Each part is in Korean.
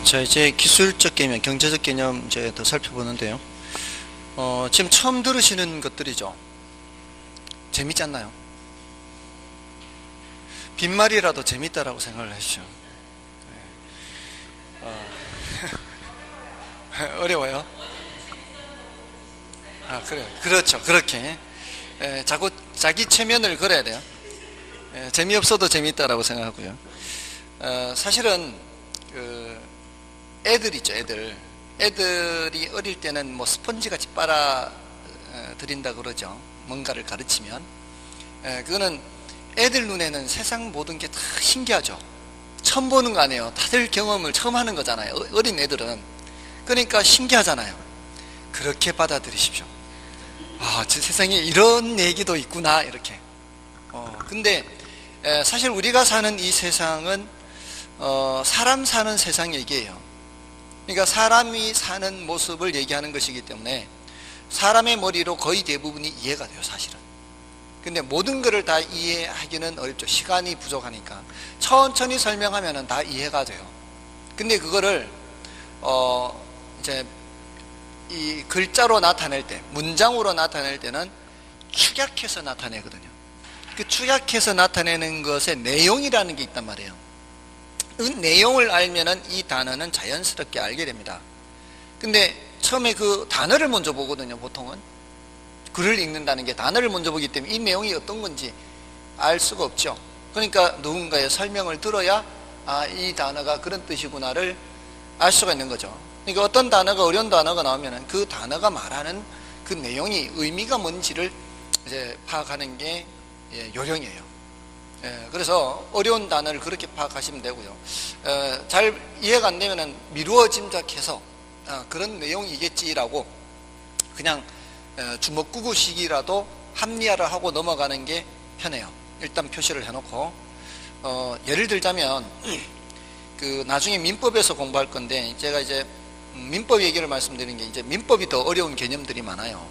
자, 이제 기술적 개념, 경제적 개념 이제 더 살펴보는데요. 지금 처음 들으시는 것들이죠. 재밌지 않나요? 빈말이라도 재밌다라고 생각을 하시죠. 어려워요? 그래요. 그렇죠. 그렇게. 자꾸 자기 체면을 걸어야 돼요. 재미없어도 재밌다라고 생각하고요. 사실은, 애들 있죠, 애들이 어릴 때는 뭐 스펀지 같이 빨아 들인다 그러죠. 뭔가를 가르치면. 그거는 애들 눈에는 세상 모든 게 다 신기하죠. 처음 보는 거 아니에요. 다들 경험을 처음 하는 거잖아요. 어린 애들은. 그러니까 신기하잖아요. 그렇게 받아들이십시오. 저 세상에 이런 얘기도 있구나, 이렇게. 근데 사실 우리가 사는 이 세상은 사람 사는 세상 얘기예요. 그러니까 사람이 사는 모습을 얘기하는 것이기 때문에 사람의 머리로 거의 대부분이 이해가 돼요, 사실은. 근데 모든 것을 다 이해하기는 어렵죠. 시간이 부족하니까. 천천히 설명하면 다 이해가 돼요. 근데 그거를 이제 이 글자로 나타낼 때, 문장으로 나타낼 때는 축약해서 나타내거든요. 그 축약해서 나타내는 것의 내용이라는 게 있단 말이에요. 그 내용을 알면은 이 단어는 자연스럽게 알게 됩니다. 근데 처음에 그 단어를 먼저 보거든요, 보통은. 글을 읽는다는 게 단어를 먼저 보기 때문에 이 내용이 어떤 건지 알 수가 없죠. 그러니까 누군가의 설명을 들어야 이 단어가 그런 뜻이구나를 알 수가 있는 거죠. 그러니까 어떤 단어가, 어려운 단어가 나오면은 그 단어가 말하는 그 내용이 의미가 뭔지를 이제 파악하는 게 요령이에요. 그래서 어려운 단어를 그렇게 파악하시면 되고요. 잘 이해가 안 되면은 미루어 짐작해서 그런 내용이겠지라고 그냥 주먹구구식이라도 합리화를 하고 넘어가는 게 편해요. 일단 표시를 해놓고 예를 들자면 그 나중에 민법에서 공부할 건데 제가 이제 민법 얘기를 말씀드리는 게 이제 민법이 더 어려운 개념들이 많아요.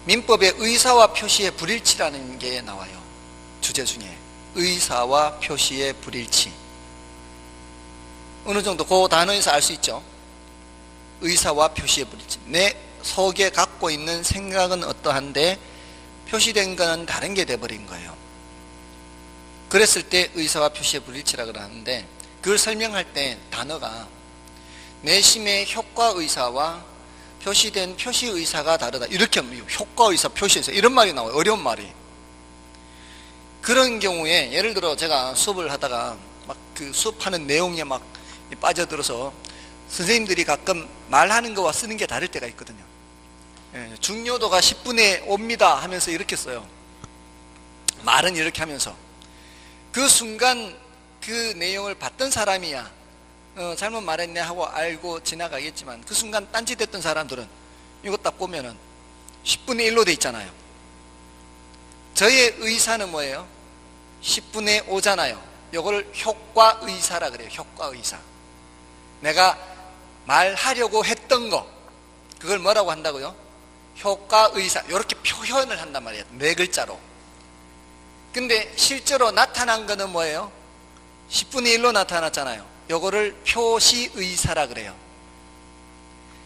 민법에 의사와 표시의 불일치라는 게 나와요. 주제 중에 의사와 표시의 불일치. 어느 정도 그 단어에서 알 수 있죠. 의사와 표시의 불일치. 내 속에 갖고 있는 생각은 어떠한데 표시된 것은 다른 게 돼버린 거예요. 그랬을 때 의사와 표시의 불일치라고 하는데 그걸 설명할 때 단어가 내심의 효과의사와 표시된 표시의사가 다르다. 이렇게 하면 효과의사, 표시의사 이런 말이 나와요. 어려운 말이. 그런 경우에 예를 들어 제가 수업을 하다가 막 그 수업하는 내용에 막 빠져들어서 선생님들이 가끔 말하는 거와 쓰는 게 다를 때가 있거든요. 중요도가 10분의 5입니다 하면서 이렇게 써요. 말은 이렇게 하면서 그 순간 그 내용을 봤던 사람이야 잘못 말했네 하고 알고 지나가겠지만 그 순간 딴짓했던 사람들은 이거 딱 보면은 10분의 1로 돼 있잖아요. 저의 의사는 뭐예요? 10분의 5잖아요. 이걸 효과의사라 그래요. 효과의사. 내가 말하려고 했던 거 그걸 뭐라고 한다고요? 효과의사. 이렇게 표현을 한단 말이에요. 네 글자로. 근데 실제로 나타난 거는 뭐예요? 10분의 1로 나타났잖아요. 요거를 표시의사라 그래요.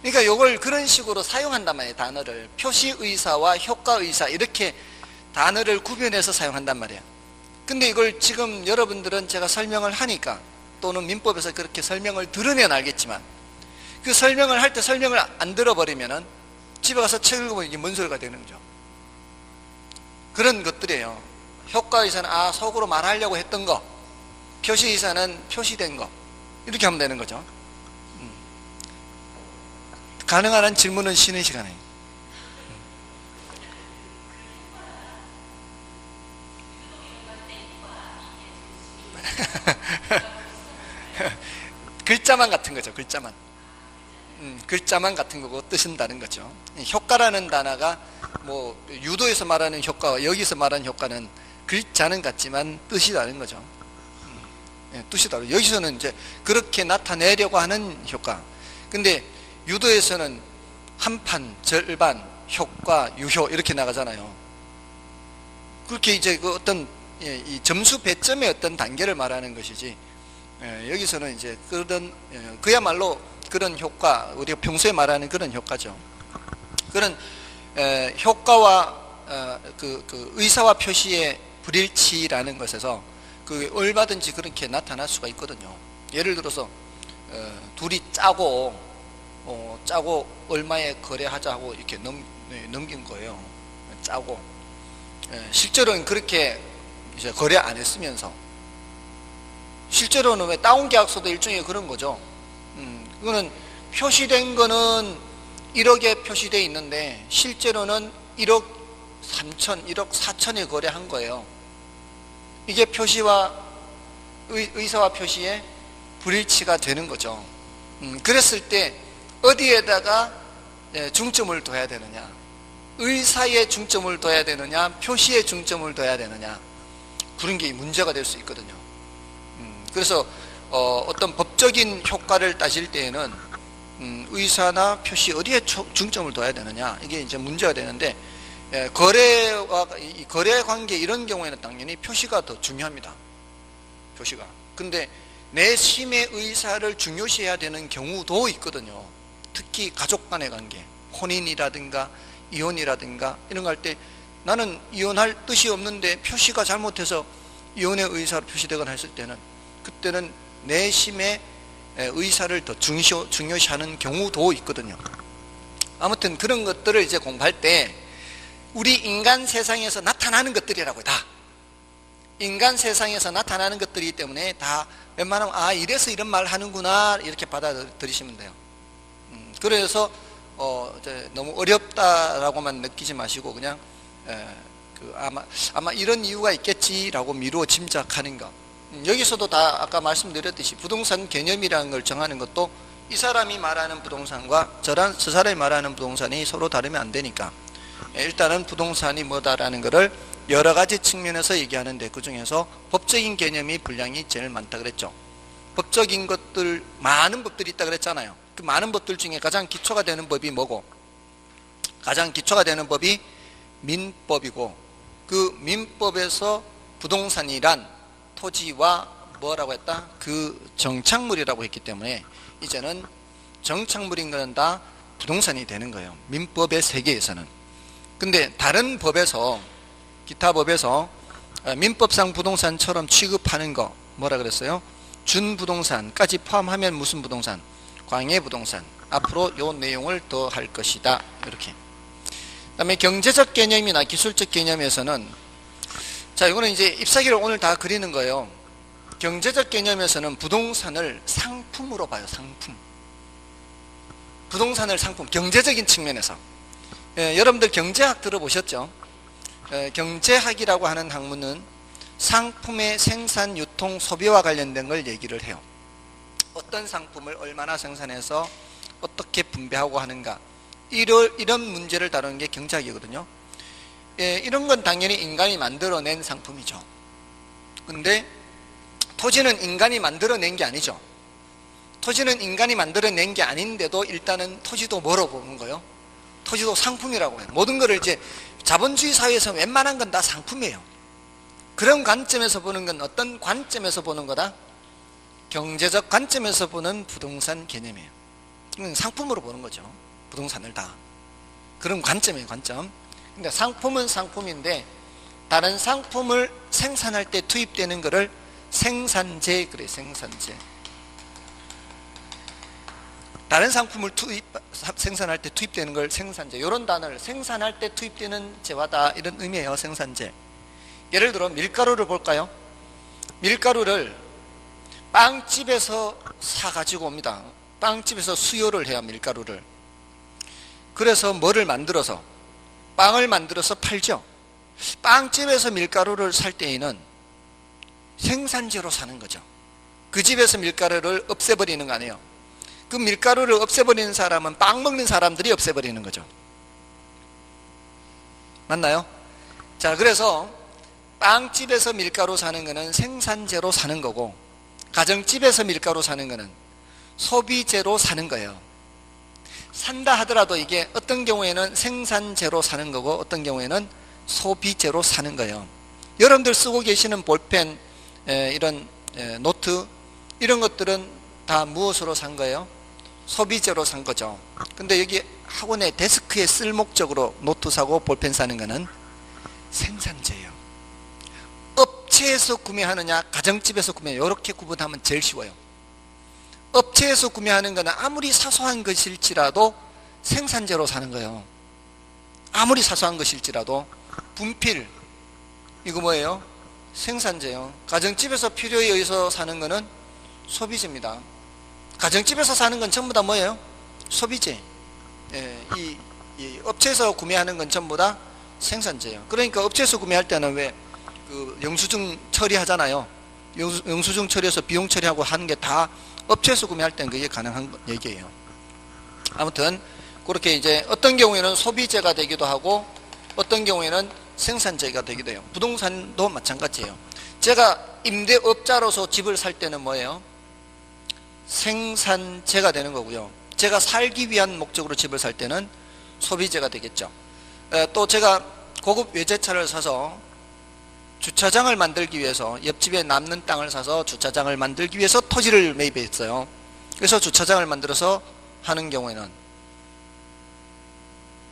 그러니까 요걸 그런 식으로 사용한단 말이에요. 단어를 표시의사와 효과의사 이렇게 단어를 구별해서 사용한단 말이에요. 근데 이걸 지금 여러분들은 제가 설명을 하니까 또는 민법에서 그렇게 설명을 들으면 알겠지만 그 설명을 할 때 설명을 안 들어버리면은 집에 가서 책 읽어보면 이게 뭔 소리가 되는 거죠. 그런 것들이에요. 효과의사는 속으로 말하려고 했던 거, 표시의사는 표시된 거 이렇게 하면 되는 거죠. 가능한 한 질문은 쉬는 시간에. 글자만 같은 거죠. 글자만. 글자만 같은 거고 뜻은 다른 거죠. 효과라는 단어가 뭐 유도에서 말하는 효과와 여기서 말하는 효과는 글자는 같지만 뜻이 다른 거죠. 뜻이 다르죠. 여기서는 이제 그렇게 나타내려고 하는 효과. 근데 유도에서는 한판, 절반, 효과, 유효 이렇게 나가잖아요. 그렇게 이제 그 어떤 이 점수 배점의 어떤 단계를 말하는 것이지 여기서는 이제 그런 그야말로 그런 효과, 우리가 평소에 말하는 그런 효과죠. 그런 효과와 그 의사와 표시의 불일치라는 것에서 그 얼마든지 그렇게 나타날 수가 있거든요. 예를 들어서 둘이 짜고 얼마에 거래하자고 이렇게 넘긴 거예요. 짜고 실제로는 그렇게 이제 거래 안 했으면서, 실제로는 왜 다운 계약서도 일종의 그런 거죠. 그거는 표시된 거는 1억에 표시되어 있는데 실제로는 1억 3천, 1억 4천에 거래한 거예요. 이게 표시와 의사와 표시의 불일치가 되는 거죠. 그랬을 때 어디에다가 중점을 둬야 되느냐, 의사에 중점을 둬야 되느냐, 표시에 중점을 둬야 되느냐, 그런 게 문제가 될 수 있거든요. 그래서 어떤 법적인 효과를 따질 때에는 의사나 표시 어디에 중점을 둬야 되느냐, 이게 이제 문제가 되는데, 거래와 이 거래 관계 이런 경우에는 당연히 표시가 더 중요합니다. 표시가. 근데 내심의 의사를 중요시해야 되는 경우도 있거든요. 특히 가족 간의 관계, 혼인이라든가 이혼이라든가 이런 거 할 때 나는 이혼할 뜻이 없는데 표시가 잘못해서 이혼의 의사로 표시되거나 했을 때는, 그때는 내심의 의사를 더 중요시하는 경우도 있거든요. 아무튼 그런 것들을 이제 공부할 때 우리 인간 세상에서 나타나는 것들이라고요. 다 인간 세상에서 나타나는 것들이기 때문에 다 웬만하면 이래서 이런 말 하는구나 이렇게 받아들이시면 돼요. 그래서 너무 어렵다라고만 느끼지 마시고 그냥 아마 이런 이유가 있겠지라고 미루어 짐작하는 것. 여기서도 다 아까 말씀드렸듯이 부동산 개념이라는 걸 정하는 것도 이 사람이 말하는 부동산과 저 사람이 말하는 부동산이 서로 다르면 안 되니까 일단은 부동산이 뭐다라는 것을 여러 가지 측면에서 얘기하는데, 그 중에서 법적인 개념이 분량이 제일 많다 그랬죠. 법적인 것들, 많은 법들이 있다 그랬잖아요. 그 많은 법들 중에 가장 기초가 되는 법이 뭐고, 가장 기초가 되는 법이 민법이고, 그 민법에서 부동산이란 토지와 뭐라고 했다? 그 정착물이라고 했기 때문에 이제는 정착물인 것은 다 부동산이 되는 거예요. 민법의 세계에서는. 근데 다른 법에서, 기타 법에서 민법상 부동산처럼 취급하는 거 뭐라 그랬어요? 준부동산까지 포함하면 무슨 부동산? 광해부동산. 앞으로 요 내용을 더 할 것이다. 이렇게. 그 다음에 경제적 개념이나 기술적 개념에서는, 자, 이거는 이제 잎사귀를 오늘 다 그리는 거예요. 경제적 개념에서는 부동산을 상품으로 봐요. 상품. 부동산을 상품, 경제적인 측면에서. 여러분들 경제학 들어보셨죠? 경제학이라고 하는 학문은 상품의 생산, 유통, 소비와 관련된 걸 얘기를 해요. 어떤 상품을 얼마나 생산해서 어떻게 분배하고 하는가, 이런 문제를 다루는 게 경제학이거든요. 이런 건 당연히 인간이 만들어낸 상품이죠. 근데 토지는 인간이 만들어낸 게 아니죠. 토지는 인간이 만들어낸 게 아닌데도 일단은 토지도 뭐로 보는 거예요? 토지도 상품이라고 해요. 모든 것을 이제 자본주의 사회에서 웬만한 건 다 상품이에요. 그런 관점에서 보는 건 어떤 관점에서 보는 거다? 경제적 관점에서 보는 부동산 개념이에요. 상품으로 보는 거죠. 부동산을 다. 그런 관점이에요. 관점. 근데 상품은 상품인데 다른 상품을 생산할 때 투입되는 것을 생산재 그래요. 생산재. 다른 상품을 생산할 때 투입되는 걸 생산재, 이런 단어를 생산할 때 투입되는 재화다, 이런 의미예요. 생산재. 예를 들어 밀가루를 볼까요? 밀가루를 빵집에서 사가지고 옵니다. 빵집에서 수요를 해요. 밀가루를. 그래서 뭐를 만들어서, 빵을 만들어서 팔죠. 빵집에서 밀가루를 살 때에는 생산재로 사는 거죠. 그 집에서 밀가루를 없애버리는 거 아니에요. 그 밀가루를 없애버리는 사람은 빵 먹는 사람들이 없애버리는 거죠. 맞나요? 자, 그래서 빵집에서 밀가루 사는 거는 생산재로 사는 거고, 가정집에서 밀가루 사는 거는 소비재로 사는 거예요. 산다 하더라도 이게 어떤 경우에는 생산재로 사는 거고 어떤 경우에는 소비재로 사는 거예요. 여러분들 쓰고 계시는 볼펜, 이런 노트, 이런 것들은 다 무엇으로 산 거예요? 소비재로 산 거죠. 근데 여기 학원에 데스크에 쓸 목적으로 노트 사고 볼펜 사는 거는 생산재예요. 업체에서 구매하느냐 가정집에서 구매하느냐 이렇게 구분하면 제일 쉬워요. 업체에서 구매하는 거는 아무리 사소한 것일지라도 생산재로 사는 거예요. 아무리 사소한 것일지라도. 분필 이거 뭐예요? 생산재요. 가정집에서 필요에 의해서 사는 거는 소비재입니다. 가정집에서 사는 건 전부 다 뭐예요? 소비재. 이 업체에서 구매하는 건 전부 다 생산재예요. 그러니까 업체에서 구매할 때는 왜 그 영수증 처리하잖아요. 영수증 처리해서 비용 처리하고 하는 게 다 업체에서 구매할 때는 그게 가능한 얘기예요. 아무튼 그렇게 이제 어떤 경우에는 소비재가 되기도 하고 어떤 경우에는 생산재가 되기도 해요. 부동산도 마찬가지예요. 제가 임대업자로서 집을 살 때는 뭐예요? 생산재가 되는 거고요. 제가 살기 위한 목적으로 집을 살 때는 소비재가 되겠죠. 또 제가 고급 외제차를 사서 주차장을 만들기 위해서 옆집에 남는 땅을 사서 주차장을 만들기 위해서 토지를 매입했어요. 그래서 주차장을 만들어서 하는 경우에는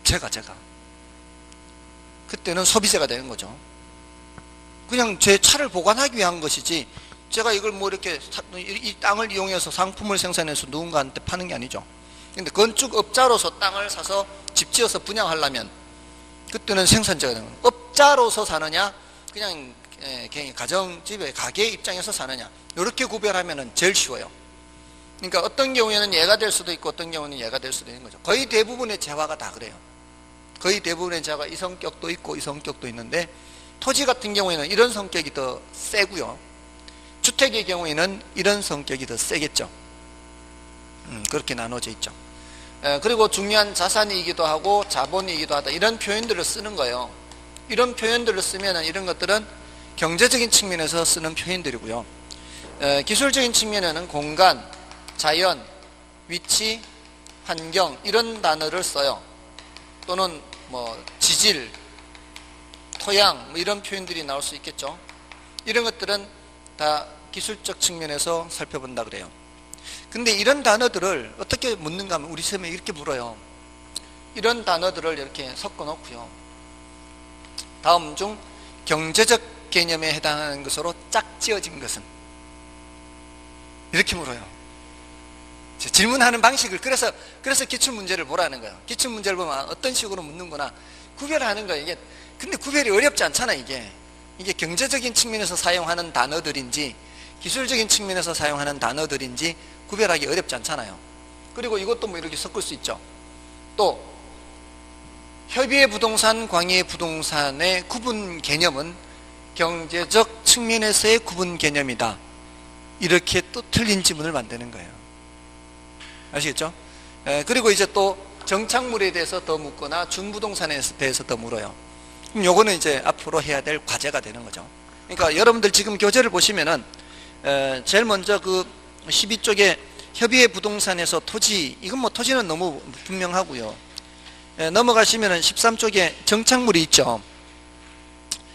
제가 그때는 소비재가 되는 거죠. 그냥 제 차를 보관하기 위한 것이지 제가 이걸 뭐 이렇게 이 땅을 이용해서 상품을 생산해서 누군가한테 파는 게 아니죠. 근데 건축업자로서 땅을 사서 집 지어서 분양하려면 그때는 생산재가 되는 거예요. 업자로서 사느냐 그냥 가정집에 가게 입장에서 사느냐 이렇게 구별하면 제일 쉬워요. 그러니까 어떤 경우에는 얘가 될 수도 있고 어떤 경우는 얘가 될 수도 있는 거죠. 거의 대부분의 재화가 다 그래요. 거의 대부분의 재화가 이 성격도 있고 이 성격도 있는데 토지 같은 경우에는 이런 성격이 더 세고요. 주택의 경우에는 이런 성격이 더 세겠죠. 그렇게 나눠져 있죠. 그리고 중요한 자산이기도 하고 자본이기도 하다 이런 표현들을 쓰는 거예요. 이런 표현들을 쓰면 이런 것들은 경제적인 측면에서 쓰는 표현들이고요. 기술적인 측면에는 공간, 자연, 위치, 환경 이런 단어를 써요. 또는 뭐 지질, 토양 뭐 이런 표현들이 나올 수 있겠죠. 이런 것들은 다 기술적 측면에서 살펴본다 그래요. 근데 이런 단어들을 어떻게 묻는가 하면 우리 시험에 이렇게 물어요. 이런 단어들을 이렇게 섞어 놓고요. 다음 중 경제적 개념에 해당하는 것으로 짝지어진 것은? 이렇게 물어요. 질문하는 방식을 그래서 기출문제를 보라는 거예요. 기출문제를 보면 어떤 식으로 묻는구나 구별하는 거예요. 이게 근데 구별이 어렵지 않잖아. 이게 경제적인 측면에서 사용하는 단어들인지 기술적인 측면에서 사용하는 단어들인지 구별하기 어렵지 않잖아요. 그리고 이것도 뭐 이렇게 섞을 수 있죠. 또 협의의 부동산, 광의의 부동산의 구분 개념은 경제적 측면에서의 구분 개념이다. 이렇게 또 틀린 지문을 만드는 거예요. 아시겠죠? 그리고 이제 또 정착물에 대해서 더 묻거나 준부동산에 대해서 더 물어요. 그럼 요거는 이제 앞으로 해야 될 과제가 되는 거죠. 그러니까 여러분들 지금 교재를 보시면은 제일 먼저 그 12쪽에 협의의 부동산에서 토지, 이건 뭐 토지는 너무 분명하고요. 넘어가시면은 13쪽에 정착물이 있죠.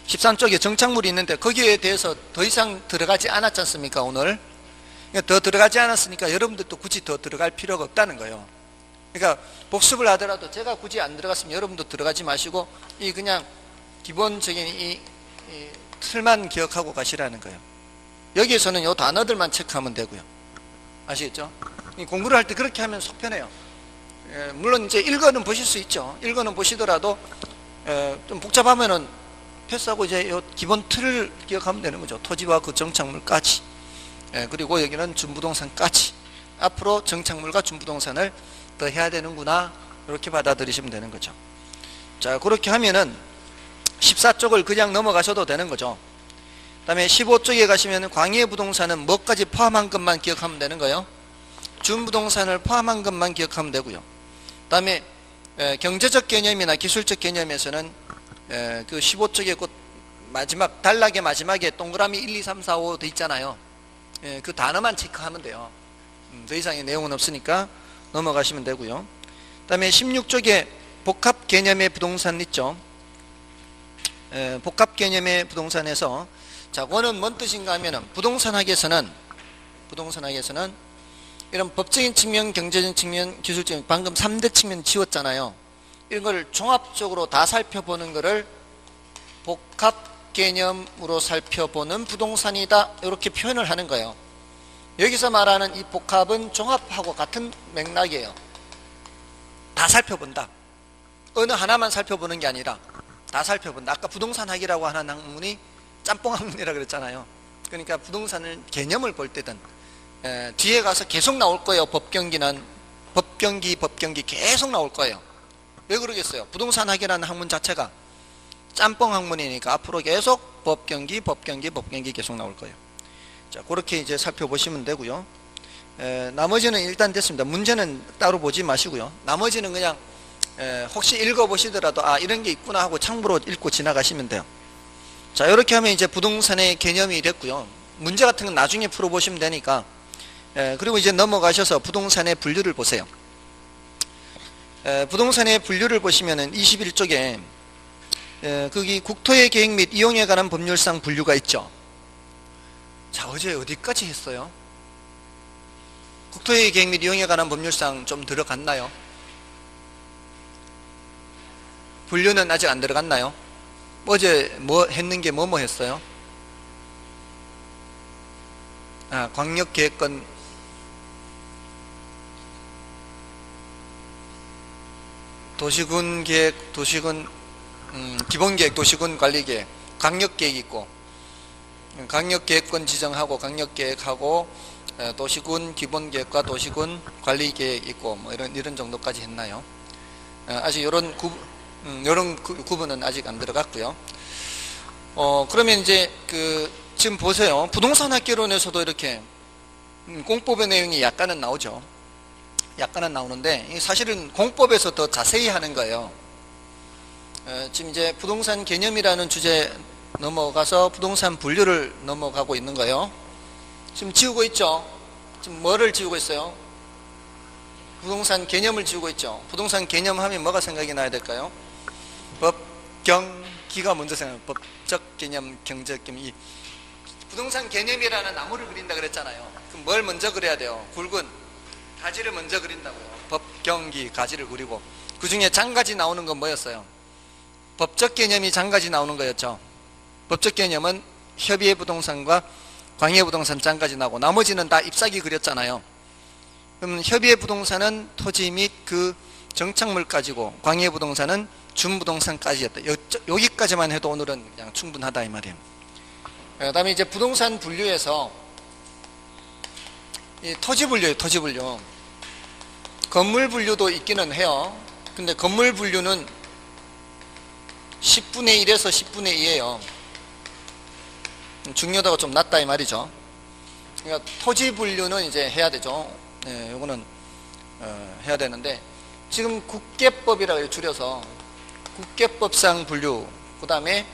13쪽에 정착물이 있는데 거기에 대해서 더 이상 들어가지 않았지 않습니까 오늘? 더 들어가지 않았으니까 여러분들도 굳이 더 들어갈 필요가 없다는 거예요. 그러니까 복습을 하더라도 제가 굳이 안 들어갔으면 여러분도 들어가지 마시고 이 그냥 기본적인 이 틀만 기억하고 가시라는 거예요. 여기에서는 이 단어들만 체크하면 되고요. 아시겠죠? 공부를 할 때 그렇게 하면 속 편해요. 물론 이제 읽어는 보실 수 있죠. 읽어는 보시더라도 좀 복잡하면은 패스하고 이제 요 기본 틀을 기억하면 되는 거죠. 토지와 그 정착물까지. 그리고 여기는 준부동산까지. 앞으로 정착물과 준부동산을 더 해야 되는구나. 이렇게 받아들이시면 되는 거죠. 자, 그렇게 하면은 14쪽을 그냥 넘어가셔도 되는 거죠. 그 다음에 15쪽에 가시면 광의의 부동산은 뭐까지 포함한 것만 기억하면 되는 거예요. 준부동산을 포함한 것만 기억하면 되고요. 그 다음에 경제적 개념이나 기술적 개념에서는 그 15쪽에 그 마지막 단락의 마지막에 동그라미 1, 2, 3, 4, 5 돼 있잖아요. 그 단어만 체크하면 돼요. 더 이상의 내용은 없으니까 넘어가시면 되고요. 그 다음에 16쪽에 복합 개념의 부동산 있죠. 복합 개념의 부동산에서 자, 그거는 뭔 뜻인가 하면은 부동산 학에서는 부동산 학에서는 이런 법적인 측면, 경제적인 측면, 기술적인 방금 3대 측면 지웠잖아요. 이런 걸 종합적으로 다 살펴보는 것을 복합 개념으로 살펴보는 부동산이다, 이렇게 표현을 하는 거예요. 여기서 말하는 이 복합은 종합하고 같은 맥락이에요. 다 살펴본다. 어느 하나만 살펴보는 게 아니라 다 살펴본다. 아까 부동산 학이라고 하는 학문이 짬뽕 학문이라고 그랬잖아요. 그러니까 부동산을 개념을 볼 때든 뒤에 가서 계속 나올 거예요. 법경기는 법경기 계속 나올 거예요. 왜 그러겠어요? 부동산 학이라는 학문 자체가 짬뽕 학문이니까 앞으로 계속 법경기 계속 나올 거예요. 자, 그렇게 이제 살펴보시면 되고요. 나머지는 일단 됐습니다. 문제는 따로 보지 마시고요. 나머지는 그냥 혹시 읽어보시더라도 아, 이런 게 있구나 하고 참고로 읽고 지나가시면 돼요. 자, 이렇게 하면 이제 부동산의 개념이 됐고요. 문제 같은 건 나중에 풀어보시면 되니까. 그리고 이제 넘어가셔서 부동산의 분류를 보세요. 부동산의 분류를 보시면은 21쪽에 거기 국토의 계획 및 이용에 관한 법률상 분류가 있죠. 자, 어제 어디까지 했어요? 국토의 계획 및 이용에 관한 법률상 좀 들어갔나요? 분류는 아직 안 들어갔나요? 어제 뭐 했는 게 뭐 했어요? 아, 광역계획권, 도시군 계획, 도시군 기본계획, 도시군 관리계획, 광역계획 있고, 광역계획권 지정하고 강력계획하고 도시군 기본계획과 도시군 관리계획 있고 뭐 이런 정도까지 했나요? 아직 이런 구분은 아직 안 들어갔고요. 그러면 이제 지금 보세요. 부동산 학개론에서도 이렇게 공법의 내용이 약간은 나오죠. 약간은 나오는데 사실은 공법에서 더 자세히 하는 거예요. 지금 이제 부동산 개념이라는 주제 넘어가서 부동산 분류를 넘어가고 있는 거예요. 지금 지우고 있죠. 지금 뭐를 지우고 있어요? 부동산 개념을 지우고 있죠. 부동산 개념 하면 뭐가 생각이 나야 될까요? 법경기가 먼저 생각해요. 법적 개념, 경제적 개념. 이 부동산 개념이라는 나무를 그린다 그랬잖아요. 그럼 뭘 먼저 그려야 돼요? 굵은 가지를 먼저 그린다고요. 법경기 가지를 그리고 그 중에 장가지 나오는 건 뭐였어요? 법적 개념이 장가지 나오는 거였죠. 법적 개념은 협의의 부동산과 광해 부동산 장까지 나오고 나머지는 다 잎사귀 그렸잖아요. 그러면 협의의 부동산은 토지 및 그 정착물까지고 광해 부동산은 준부동산까지였다. 여기까지만 해도 오늘은 그냥 충분하다 이 말이에요. 그 다음에 이제 부동산 분류에서 이 토지 분류예요. 토지 분류. 건물 분류도 있기는 해요. 근데 건물 분류는 10분의 1에서 10분의 2예요. 중요도가 좀 낮다 이 말이죠. 그러니까 토지 분류는 이제 해야 되죠. 네, 요거는 해야 되는데 지금 국계법이라고 줄여서 국계법상 분류, 그 다음에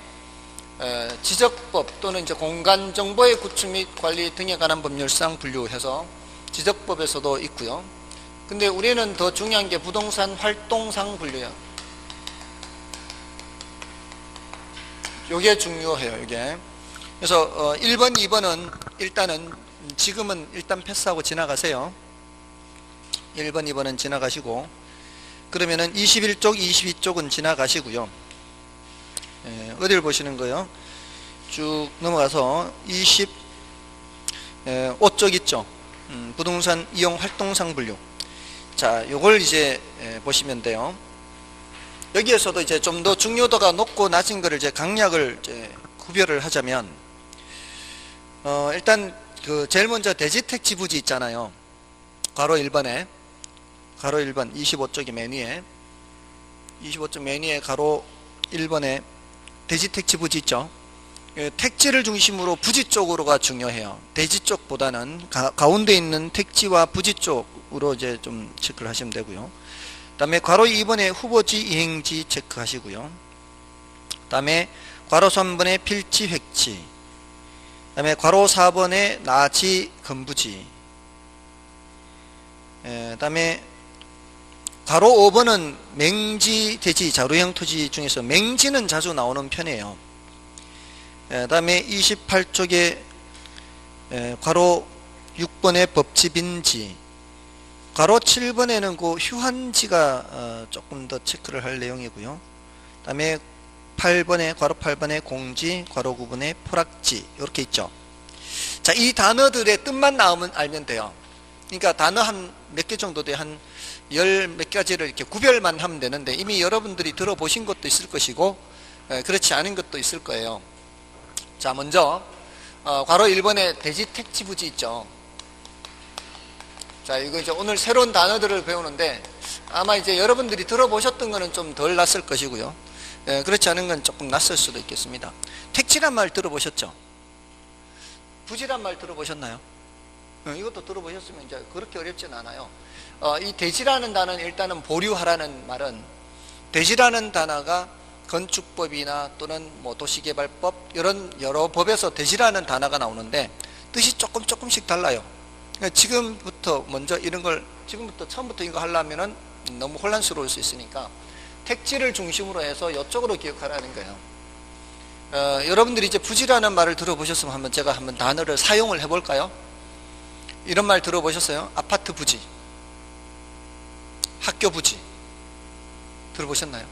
지적법 또는 이제 공간정보의 구축 및 관리 등에 관한 법률상 분류해서 지적법에서도 있고요. 근데 우리는 더 중요한 게 부동산 활동상 분류예요. 요게 중요해요. 요게. 그래서 1번, 2번은 일단은 지금은 일단 패스하고 지나가세요. 1번, 2번은 지나가시고 그러면은 21쪽, 22쪽은 지나가시고요. 어디를 보시는 거예요? 쭉 넘어가서 25쪽 있죠. 부동산 이용 활동상 분류. 자, 요걸 이제 보시면 돼요. 여기에서도 이제 좀 더 중요도가 높고 낮은 거를 이제 강약을 이제 구별을 하자면 일단 제일 먼저 대지택지 부지 있잖아요. 괄호 1번에 괄호 1번 25쪽이 맨 위에 25쪽 맨 위에 괄호 1번에 대지택지 부지 있죠. 택지를 중심으로 부지 쪽으로가 중요해요. 대지 쪽보다는 가운데 있는 택지와 부지 쪽으로 이제 좀 체크를 하시면 되고요. 그 다음에 괄호 2번에 후보지 이행지 체크하시고요. 그 다음에 괄호 3번에 필지 획지, 그 다음에 괄호 4번에 나지 건부지, 그 다음에 괄호 5번은 맹지 대지 자루형 토지 중에서 맹지는 자주 나오는 편이에요. 그 다음에 28쪽에 괄호 6번에 법집인지, 괄호 7번에는 그 휴한지가 조금 더 체크를 할 내용이고요. 그 다음에 8번에 괄호 8번에 공지, 괄호 9번에 포락지 이렇게 있죠. 자, 이 단어들의 뜻만 나오면 알면 돼요. 그러니까 단어 한 몇 개 정도 돼, 한 열 몇 가지를 이렇게 구별만 하면 되는데, 이미 여러분들이 들어보신 것도 있을 것이고 그렇지 않은 것도 있을 거예요. 자, 먼저 괄호 1번에 돼지 택지부지 있죠. 자, 이거 이제 오늘 새로운 단어들을 배우는데 아마 이제 여러분들이 들어보셨던 거는 좀 덜 낯설 것이고요. 그렇지 않은 건 조금 낯설 수도 있겠습니다. 택지란 말 들어보셨죠? 부지란 말 들어보셨나요? 이것도 들어보셨으면 이제 그렇게 어렵진 않아요. 이 대지라는 단어는 일단은 보류하라는 말은, 대지라는 단어가 건축법이나 또는 뭐 도시개발법 이런 여러 법에서 대지라는 단어가 나오는데 뜻이 조금씩 달라요. 그러니까 지금부터 먼저 이런 걸 지금부터 처음부터 이거 하려면은 너무 혼란스러울 수 있으니까 택지를 중심으로 해서 이쪽으로 기억하라는 거예요. 여러분들이 이제 부지라는 말을 들어보셨으면 한번 제가 한번 단어를 사용을 해볼까요? 이런 말 들어보셨어요? 아파트 부지, 학교 부지 들어보셨나요?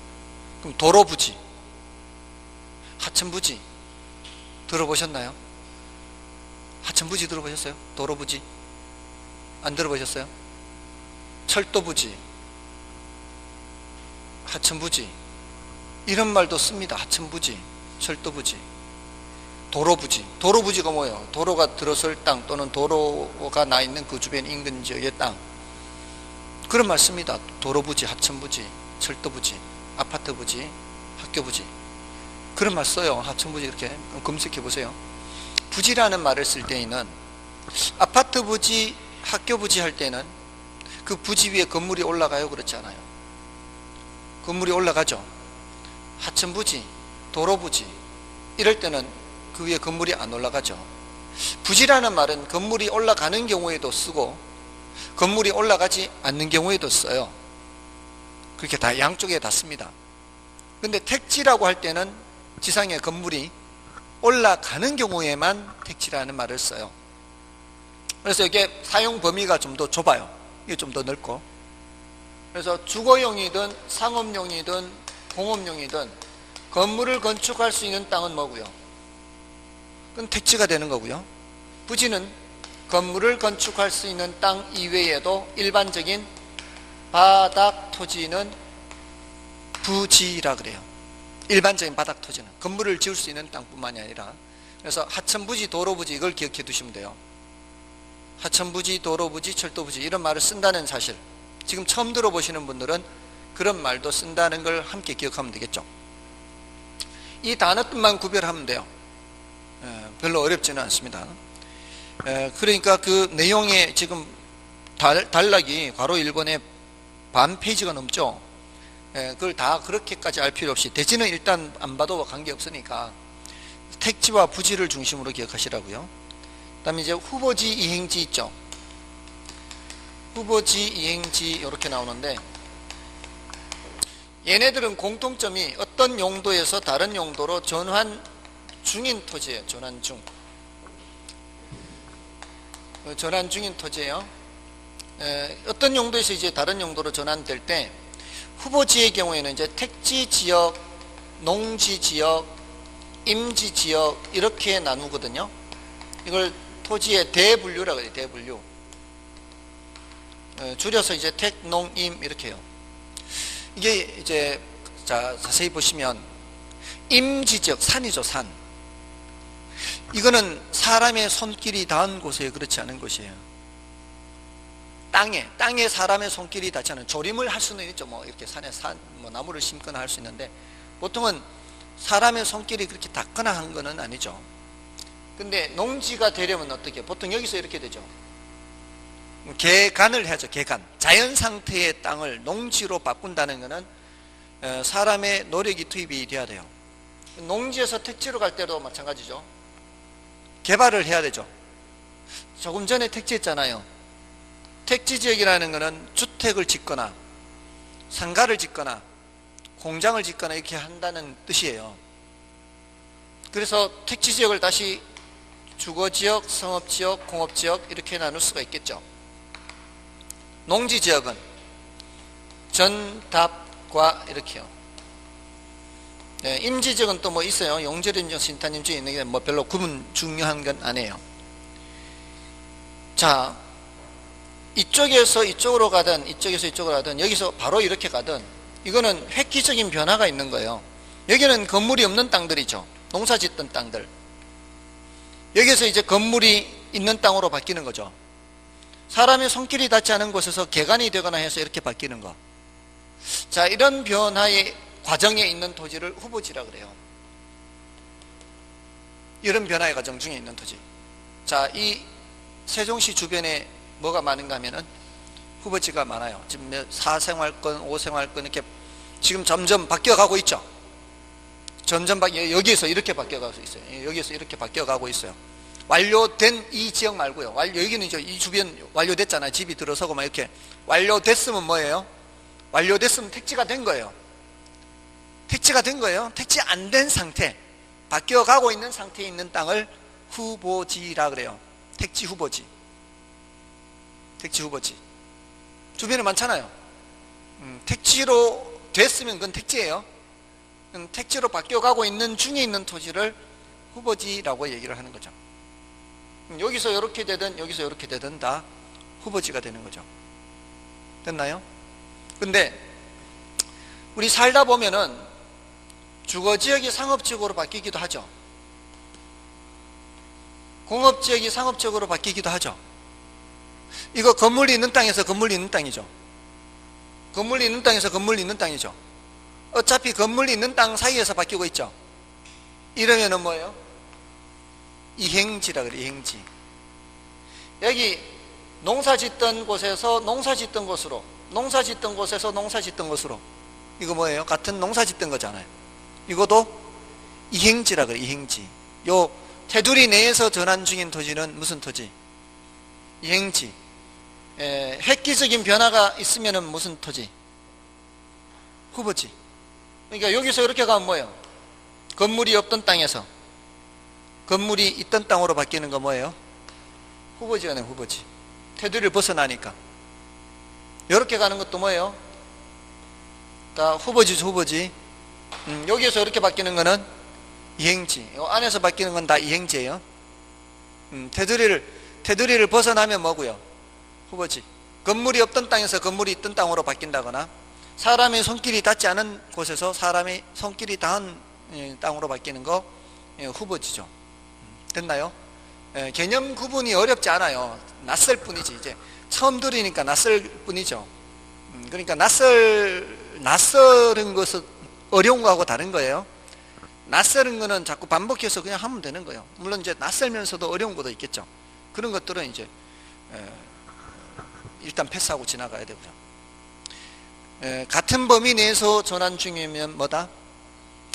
그럼 도로 부지, 하천 부지 들어보셨나요? 하천 부지 들어보셨어요? 도로 부지 안 들어보셨어요? 철도 부지, 하천 부지 이런 말도 씁니다. 하천 부지, 철도 부지, 도로 부지. 도로 부지가 뭐예요? 도로가 들어설 땅 또는 도로가 나 있는 그 주변 인근 지역의 땅, 그런 말 씁니다. 도로 부지, 하천 부지, 철도 부지, 아파트 부지, 학교 부지 그런 말 써요. 하천 부지 이렇게 검색해 보세요. 부지라는 말을 쓸 때에는 아파트 부지, 학교 부지 할 때는 그 부지 위에 건물이 올라가요? 그렇지 않아요? 건물이 올라가죠. 하천 부지, 도로 부지 이럴 때는 그 위에 건물이 안 올라가죠. 부지라는 말은 건물이 올라가는 경우에도 쓰고 건물이 올라가지 않는 경우에도 써요. 그렇게 다 양쪽에 다 씁니다. 근데 택지라고 할 때는 지상에 건물이 올라가는 경우에만 택지라는 말을 써요. 그래서 이게 사용 범위가 좀 더 좁아요. 이게 좀 더 넓고, 그래서 주거용이든 상업용이든 공업용이든 건물을 건축할 수 있는 땅은 뭐고요? 그건 택지가 되는 거고요. 부지는 건물을 건축할 수 있는 땅 이외에도 일반적인 바닥 토지는 부지라 그래요. 일반적인 바닥 토지는 건물을 지을 수 있는 땅뿐만이 아니라, 그래서 하천부지, 도로부지 이걸 기억해 두시면 돼요. 하천부지, 도로부지, 철도부지 이런 말을 쓴다는 사실, 지금 처음 들어보시는 분들은 그런 말도 쓴다는 걸 함께 기억하면 되겠죠. 이 단어 뜻만 구별하면 돼요. 별로 어렵지는 않습니다. 그러니까 그 내용에 지금 단락이 괄호 1번에 반 페이지가 넘죠. 그걸 다 그렇게까지 알 필요 없이, 대지는 일단 안 봐도 관계없으니까 택지와 부지를 중심으로 기억하시라고요. 그 다음에 이제 후보지, 이행지 있죠. 후보지, 이행지 이렇게 나오는데, 얘네들은 공통점이 어떤 용도에서 다른 용도로 전환 중인 토지예요. 전환 중. 전환 중인 토지예요. 어떤 용도에서 이제 다른 용도로 전환될 때, 후보지의 경우에는 이제 택지 지역, 농지 지역, 임지 지역 이렇게 나누거든요. 이걸 토지의 대분류라고 해요. 대분류. 줄여서 이제 택, 농, 임 이렇게 해요. 이게 이제 자 자세히 보시면 임지 지역, 산이죠. 산. 이거는 사람의 손길이 닿은 곳에 그렇지 않은 곳이에요. 땅에 사람의 손길이 닿지 않은, 조림을 할 수는 있죠. 뭐 이렇게 산에 뭐 나무를 심거나 할 수 있는데, 보통은 사람의 손길이 그렇게 닿거나 한 거는 아니죠. 근데 농지가 되려면 어떻게? 보통 여기서 이렇게 되죠. 개간을 해야죠. 개간. 자연 상태의 땅을 농지로 바꾼다는 것은 사람의 노력이 투입이 돼야 돼요. 농지에서 택지로 갈 때도 마찬가지죠. 개발을 해야 되죠. 조금 전에 택지했잖아요. 택지지역이라는 것은 주택을 짓거나 상가를 짓거나 공장을 짓거나 이렇게 한다는 뜻이에요. 그래서 택지지역을 다시 주거지역, 상업지역, 공업지역 이렇게 나눌 수가 있겠죠. 농지지역은 전답과 이렇게요. 네, 임지지역은 또 뭐 있어요. 용절임지역, 신탄임지역 있는 게 뭐 별로 구분 중요한 건 아니에요. 자, 이쪽에서 이쪽으로 가든 이쪽에서 이쪽으로 가든 여기서 바로 이렇게 가든 이거는 획기적인 변화가 있는 거예요. 여기는 건물이 없는 땅들이죠. 농사 짓던 땅들. 여기서 이제 건물이 있는 땅으로 바뀌는 거죠. 사람의 손길이 닿지 않은 곳에서 개간이 되거나 해서 이렇게 바뀌는 거. 자, 이런 변화의 과정에 있는 토지를 후보지라 그래요. 이런 변화의 과정 중에 있는 토지. 자, 이 세종시 주변에 뭐가 많은가 하면은 후보지가 많아요. 지금 4생활권, 5생활권 이렇게 지금 점점 바뀌어가고 있죠. 점점 여기에서 이렇게 바뀌어가고 있어요. 여기에서 이렇게 바뀌어가고 있어요. 완료된 이 지역 말고요. 여기는 이제 이 주변 완료됐잖아요. 집이 들어서고 막 이렇게 완료됐으면 뭐예요? 완료됐으면 택지가 된 거예요. 택지가 된 거예요. 택지 안 된 상태, 바뀌어가고 있는 상태에 있는 땅을 후보지라 그래요. 택지 후보지. 택지 후보지. 주변에 많잖아요. 택지로 됐으면 그건 택지예요. 택지로 바뀌어가고 있는 중에 있는 토지를 후보지라고 얘기를 하는 거죠. 여기서 이렇게 되든 여기서 이렇게 되든 다 후보지가 되는 거죠. 됐나요? 근데 우리 살다 보면은 주거지역이 상업지역으로 바뀌기도 하죠. 공업지역이 상업지역으로 바뀌기도 하죠. 이거 건물이 있는 땅에서 건물이 있는 땅이죠. 건물이 있는 땅에서 건물이 있는 땅이죠. 어차피 건물이 있는 땅 사이에서 바뀌고 있죠. 이러면은 뭐예요? 이행지라 그래. 이행지. 여기 농사 짓던 곳에서 농사 짓던 곳으로, 농사 짓던 곳에서 농사 짓던 곳으로, 이거 뭐예요? 같은 농사 짓던 거잖아요. 이것도 이행지라 그래. 이행지. 요 테두리 내에서 전환 중인 토지는 무슨 토지? 이행지. 획기적인 변화가 있으면은 무슨 토지? 후보지. 그러니까 여기서 이렇게 가면 뭐예요? 건물이 없던 땅에서 건물이 있던 땅으로 바뀌는 거 뭐예요? 후보지가 되는 후보지. 테두리를 벗어나니까. 이렇게 가는 것도 뭐예요? 다 후보지죠. 후보지. 여기에서 이렇게 바뀌는 거는 이행지. 요 안에서 바뀌는 건 다 이행지예요. 테두리를 벗어나면 뭐고요? 후보지. 건물이 없던 땅에서 건물이 있던 땅으로 바뀐다거나 사람의 손길이 닿지 않은 곳에서 사람의 손길이 닿은 땅으로 바뀌는 거 후보지죠. 됐나요? 개념 구분이 어렵지 않아요. 낯설 뿐이지. 이제 처음 들으니까 낯설 뿐이죠. 그러니까 낯설은 것은 어려운 거하고 다른 거예요. 낯설은 거는 자꾸 반복해서 그냥 하면 되는 거예요. 물론 이제 낯설면서도 어려운 것도 있겠죠. 그런 것들은 이제 일단 패스하고 지나가야 되고요. 같은 범위 내에서 전환 중이면 뭐다?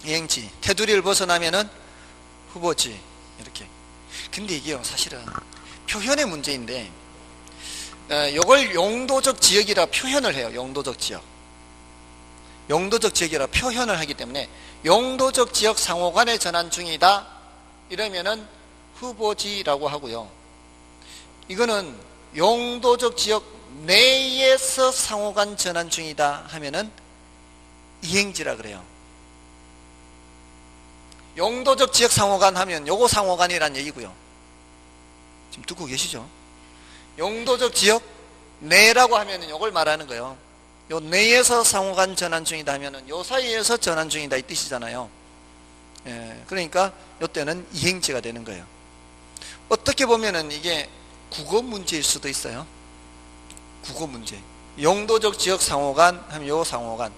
이행지. 테두리를 벗어나면은 후보지. 이렇게. 근데 이게요, 사실은 표현의 문제인데, 이걸 용도적 지역이라 표현을 해요. 용도적 지역. 용도적 지역이라 표현을 하기 때문에 용도적 지역 상호간의 전환 중이다. 이러면은 후보지라고 하고요. 이거는 용도적 지역 내에서 상호간 전환 중이다 하면은 이행지라 그래요. 용도적 지역 상호간 하면 요거 상호간이란 얘기고요. 지금 듣고 계시죠? 용도적 지역 내라고 하면은 요걸 말하는 거예요. 요 내에서 상호간 전환 중이다 하면은 요 사이에서 전환 중이다 이 뜻이잖아요. 그러니까 요때는 이행지가 되는 거예요. 어떻게 보면은 이게 국어 문제일 수도 있어요. 국어 문제. 용도적 지역 상호간 하면 요 상호간,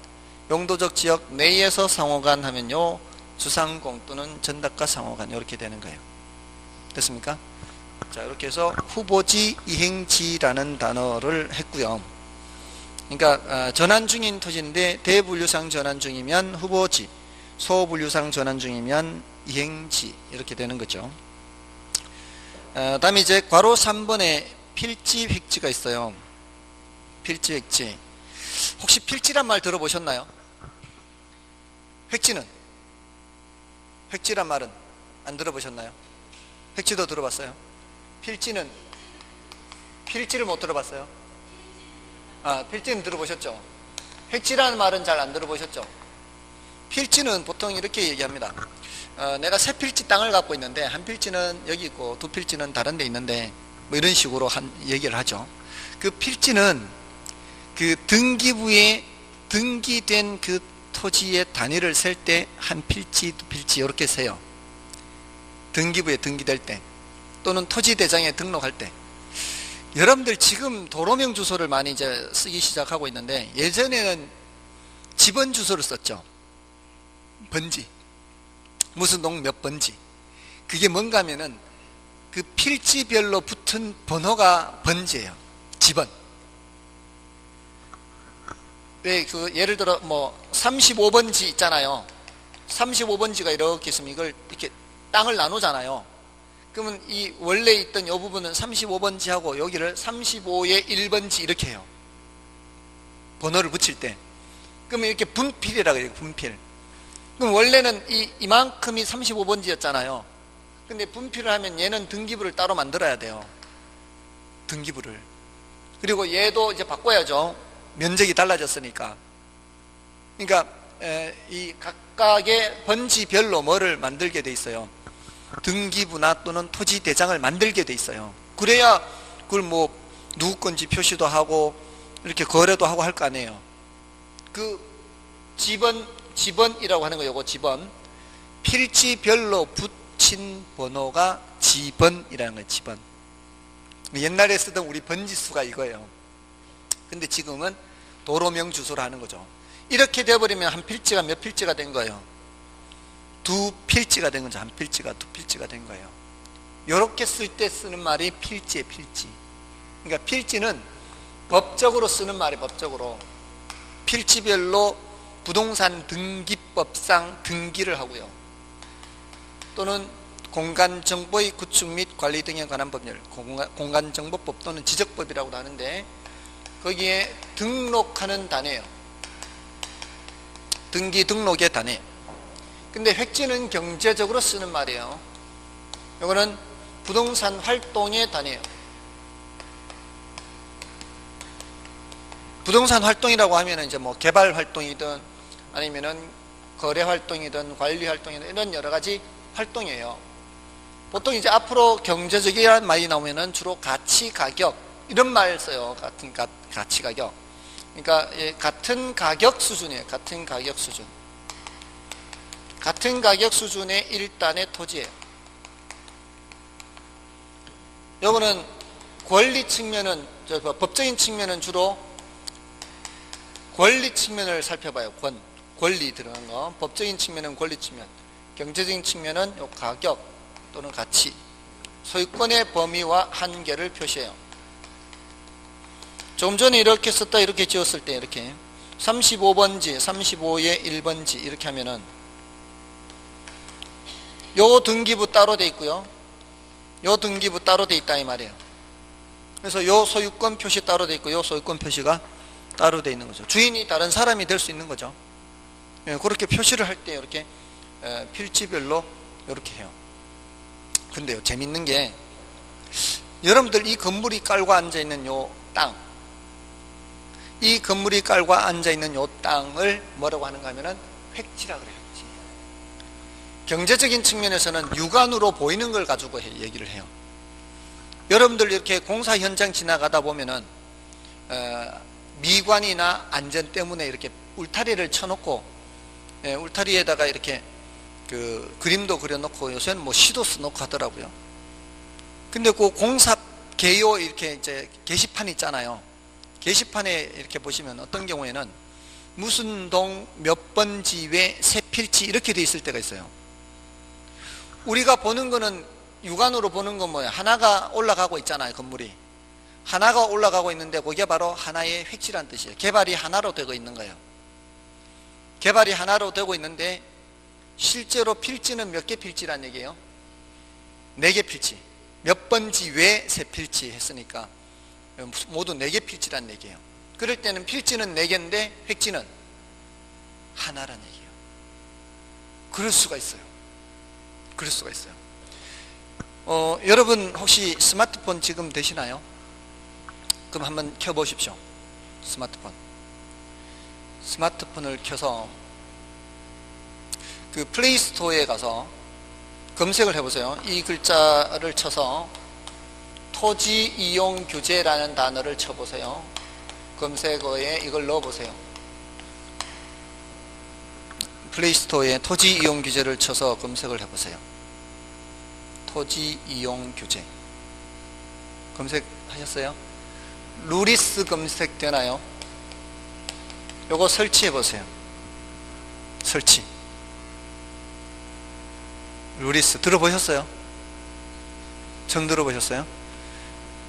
용도적 지역 내에서 상호간 하면 요 주상공 또는 전답과 상호간 이렇게 되는 거예요. 됐습니까? 자, 이렇게 해서 후보지, 이행지라는 단어를 했고요. 그러니까 전환 중인 토지인데 대분류상 전환 중이면 후보지, 소분류상 전환 중이면 이행지 이렇게 되는 거죠. 다음에 이제 괄호 3번에 필지, 획지가 있어요. 필지, 획지. 혹시 필지란 말 들어보셨나요? 획지란 말은 안 들어보셨나요? 획지도 들어봤어요? 필지를 못 들어봤어요? 필지는 들어보셨죠? 획지라는 말은 잘 안 들어보셨죠? 필지는 보통 이렇게 얘기합니다. 내가 세 필지 땅을 갖고 있는데 한 필지는 여기 있고 두 필지는 다른 데 있는데 뭐 이런 식으로 얘기를 하죠. 그 필지는 그 등기부에 등기된 그 토지의 단위를 셀 때 한 필지, 두 필지 이렇게 세요. 등기부에 등기될 때 또는 토지대장에 등록할 때. 여러분들 지금 도로명 주소를 많이 이제 쓰기 시작하고 있는데 예전에는 집원 주소를 썼죠. 번지, 무슨 동 몇 번지. 그게 뭔가 하면은 그 필지별로 붙은 번호가 번지예요. 집원. 왜 그 예를 들어 뭐 35번지 있잖아요. 35번지가 이렇게 있으면 이걸 이렇게 땅을 나누잖아요. 그러면 이 원래 있던 이 부분은 35번지하고 여기를 35의 1번지 이렇게 해요. 번호를 붙일 때. 그러면 이렇게 분필이라고 해요. 분필. 그럼 원래는 이만큼이 35번지였잖아요. 근데 분필을 하면 얘는 등기부를 따로 만들어야 돼요. 등기부를. 그리고 얘도 이제 바꿔야죠. 면적이 달라졌으니까. 그러니까 이 각각의 번지별로 뭐를 만들게 돼 있어요. 등기부나 또는 토지대장을 만들게 돼 있어요. 그래야 그걸 뭐 누구 건지 표시도 하고 이렇게 거래도 하고 할 거 아니에요. 그 지번이라고 하는 거 요거 지번. 필지별로 붙인 번호가 지번이라는 거예요. 지번. 옛날에 쓰던 우리 번지수가 이거예요. 근데 지금은 도로명 주소를 하는 거죠. 이렇게 되어버리면 한 필지가 몇 필지가 된 거예요? 두 필지가 된 거죠. 한 필지가 두 필지가 된 거예요. 이렇게 쓸 때 쓰는 말이 필지예요. 필지. 그러니까 필지는 법적으로 쓰는 말이 법적으로 필지별로 부동산 등기법상 등기를 하고요. 또는 공간정보의 구축 및 관리 등에 관한 법률, 공간정보법 또는 지적법이라고도 하는데 거기에 등록하는 단위예요. 등기 등록의 단위. 근데 획지는 경제적으로 쓰는 말이에요. 이거는 부동산 활동의 단위예요. 부동산 활동이라고 하면은 이제 뭐 개발 활동이든 아니면은 거래 활동이든 관리 활동이든 이런 여러 가지 활동이에요. 보통 이제 앞으로 경제적이라는 말이 나오면은 주로 가치 가격 이런 말 써요. 같은 가치 가격. 그러니까 같은 가격 수준이에요. 같은 가격 수준. 같은 가격 수준의 일단의 토지예요. 요거는 권리 측면은 법적인 측면은 주로 권리 측면을 살펴봐요. 권리 들어간 거. 법적인 측면은 권리 측면. 경제적인 측면은 요 가격 또는 가치. 소유권의 범위와 한계를 표시해요. 조금 전에 이렇게 썼다 이렇게 지었을 때 이렇게 35번지, 35의 1번지 이렇게 하면은 요 등기부 따로 돼 있고요. 요 등기부 따로 돼 있다 이 말이에요. 그래서 요 소유권 표시 따로 돼 있고 요 소유권 표시가 따로 돼 있는 거죠. 주인이 다른 사람이 될 수 있는 거죠. 그렇게 표시를 할 때 이렇게 필지별로 이렇게 해요. 근데요, 재밌는 게 여러분들 이 건물이 깔고 앉아 있는 요 땅, 이 건물이 깔고 앉아 있는 요 땅을 뭐라고 하는가 하면은 획지라 그래요. 획지. 경제적인 측면에서는 육안으로 보이는 걸 가지고 얘기를 해요. 여러분들 이렇게 공사 현장 지나가다 보면은 미관이나 안전 때문에 이렇게 울타리를 쳐놓고 울타리에다가 이렇게 그 그림도 그려놓고 요새는 뭐 시도 써놓고 하더라고요. 근데 그 공사 개요 이렇게 이제 게시판 있잖아요. 게시판에 이렇게 보시면 어떤 경우에는 무슨 동 몇 번지 외 세 필지 이렇게 돼 있을 때가 있어요. 우리가 보는 거는 육안으로 보는 건 뭐예요? 하나가 올라가고 있잖아요. 건물이 하나가 올라가고 있는데 그게 바로 하나의 획지란 뜻이에요. 개발이 하나로 되고 있는 거예요. 개발이 하나로 되고 있는데 실제로 필지는 몇 개 필지란 얘기예요? 4개 필지. 몇 번지 외 세 필지 했으니까 모두 4개 필지란 얘기예요. 그럴 때는 필지는 4개인데 획지는 하나란 얘기예요. 그럴 수가 있어요. 그럴 수가 있어요. 여러분 혹시 스마트폰 지금 되시나요? 그럼 한번 켜보십시오. 스마트폰을 켜서 그 플레이스토어에 가서 검색을 해보세요. 이 글자를 쳐서 토지 이용 규제라는 단어를 쳐보세요. 검색어에 이걸 넣어보세요. 플레이스토어에 토지 이용 규제를 쳐서 검색을 해보세요. 토지 이용 규제 검색하셨어요? 루리스 검색되나요? 요거 설치해 보세요. 설치. 루리스 들어보셨어요? 처음 들어보셨어요?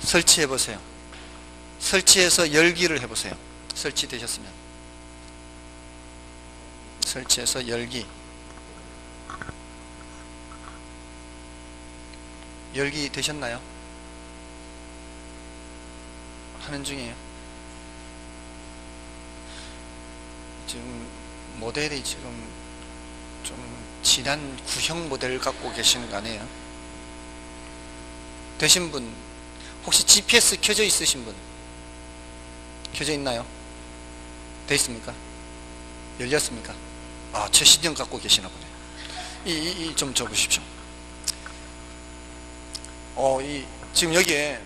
설치해 보세요. 설치해서 열기를 해보세요. 설치되셨으면 설치해서 열기 되셨나요? 하는 중이에요. 지금 모델이 지금 좀 진한 구형 모델 갖고 계시는 거 아니에요? 되신 분 혹시 GPS 켜져 있으신 분 켜져 있나요? 돼 있습니까? 열렸습니까? 아, 최신형 갖고 계시나 보네. 좀 줘보십시오. 지금 여기에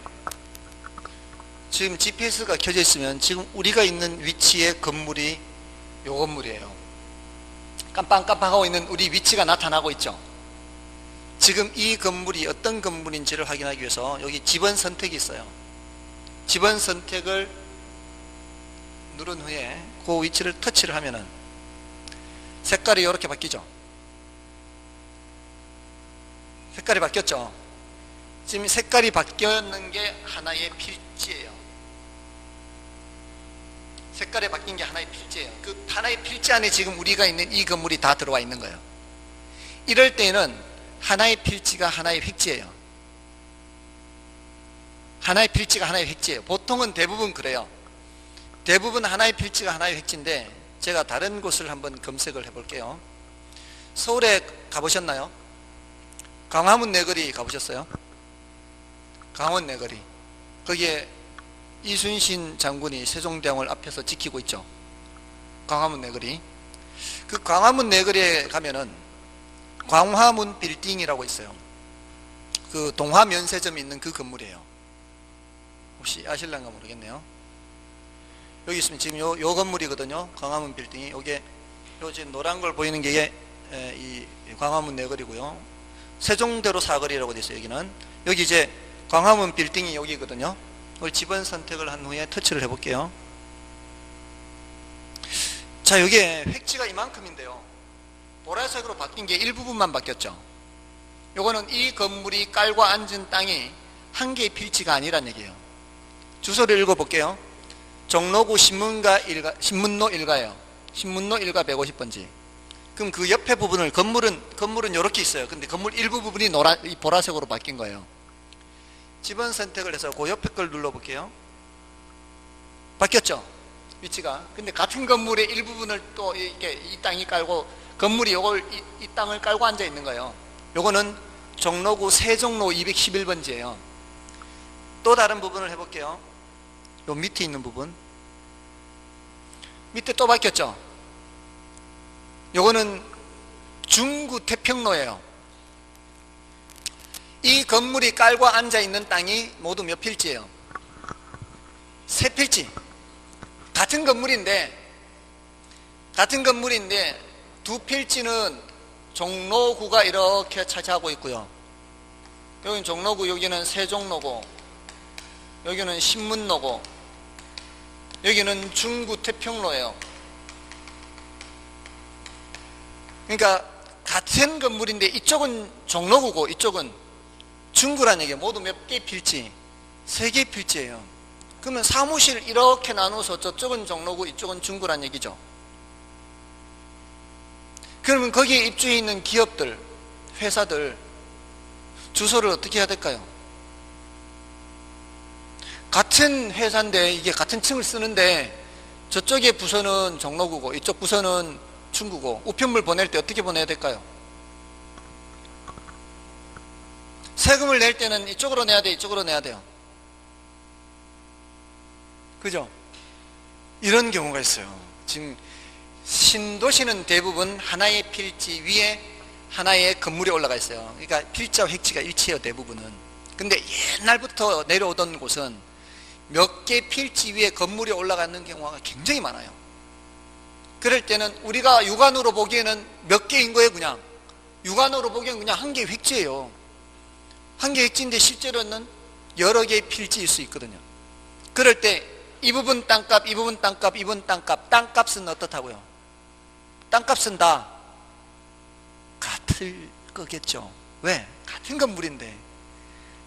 지금 GPS가 켜져 있으면 지금 우리가 있는 위치의 건물이 요 건물이에요. 깜빵깜빵하고 있는 우리 위치가 나타나고 있죠. 지금 이 건물이 어떤 건물인지를 확인하기 위해서 여기 집원 선택이 있어요. 집원 선택을 누른 후에 그 위치를 터치를 하면은 색깔이 이렇게 바뀌죠. 색깔이 바뀌었죠. 지금 색깔이 바뀌었는 게 하나의 필지예요. 색깔이 바뀐 게 하나의 필지예요. 그 하나의 필지 안에 지금 우리가 있는 이 건물이 다 들어와 있는 거예요. 이럴 때는 하나의 필지가 하나의 획지예요. 하나의 필지가 하나의 획지예요. 보통은 대부분 그래요. 대부분 하나의 필지가 하나의 획지인데 제가 다른 곳을 한번 검색을 해볼게요. 서울에 가보셨나요? 광화문 내거리 가보셨어요? 강원 내거리. 거기에 이순신 장군이 세종대왕을 앞에서 지키고 있죠. 광화문 내거리. 그 광화문 내거리에 가면은 광화문 빌딩이라고 있어요. 그 동화면세점이 있는 그 건물이에요. 혹시 아실란가 모르겠네요. 여기 있으면 지금 요 건물이거든요. 광화문 빌딩이. 요게 요 지금 노란 걸 보이는 게 이 광화문 내거리고요. 세종대로 사거리라고 되어 있어요. 여기는. 여기 이제 광화문 빌딩이 여기거든요. 이걸 집원 선택을 한 후에 터치를 해볼게요. 자, 여기에 획지가 이만큼인데요. 보라색으로 바뀐 게 일부분만 바뀌었죠. 요거는 이 건물이 깔고 앉은 땅이 한 개의 필지가 아니란 얘기예요. 주소를 읽어볼게요. 종로구 신문로 1가예요. 신문로 1가 150번지. 그럼 그 옆에 부분을 건물은 이렇게 있어요. 근데 건물 일부 부분이 보라색으로 바뀐 거예요. 집원 선택을 해서 그 옆에 걸 눌러볼게요. 바뀌었죠? 위치가. 근데 같은 건물의 일부분을 또 이렇게 이 땅이 깔고 건물이 이 땅을 깔고 앉아 있는 거예요. 요거는 종로구 세종로 211번지예요. 또 다른 부분을 해볼게요. 요 밑에 있는 부분. 밑에 또 바뀌었죠? 요거는 중구 태평로예요. 이 건물이 깔고 앉아 있는 땅이 모두 몇 필지예요? 3필지. 같은 건물인데 두 필지는 종로구가 이렇게 차지하고 있고요. 여기는 종로구, 여기는 세종로고, 여기는 신문로고, 여기는 중구 태평로예요. 그러니까 같은 건물인데 이쪽은 종로구고 이쪽은 중구란 얘기예요. 모두 몇 개 필지? 3개 필지예요. 그러면 사무실 이렇게 나눠서 저쪽은 종로구 이쪽은 중구란 얘기죠. 그러면 거기에 입주해 있는 기업들, 회사들 주소를 어떻게 해야 될까요? 같은 회사인데 이게 같은 층을 쓰는데 저쪽의 부서는 종로구고 이쪽 부서는 중구고 우편물 보낼 때 어떻게 보내야 될까요? 세금을 낼 때는 이쪽으로 내야 돼, 이쪽으로 내야 돼요. 그죠? 이런 경우가 있어요. 지금 신도시는 대부분 하나의 필지 위에 하나의 건물이 올라가 있어요. 그러니까 필지와 획지가 일치해요, 대부분은. 근데 옛날부터 내려오던 곳은 몇 개 필지 위에 건물이 올라가는 경우가 굉장히 많아요. 그럴 때는 우리가 육안으로 보기에는 몇 개인 거예요, 그냥. 육안으로 보기에는 그냥 한 개의 획지예요. 한 개의 획지인데 실제로는 여러 개의 필지일 수 있거든요. 그럴 때 이 부분 땅값, 이 부분 땅값, 이 부분 땅값, 땅값은 어떻다고요? 땅값은 다 같을 거겠죠. 왜? 같은 건물인데,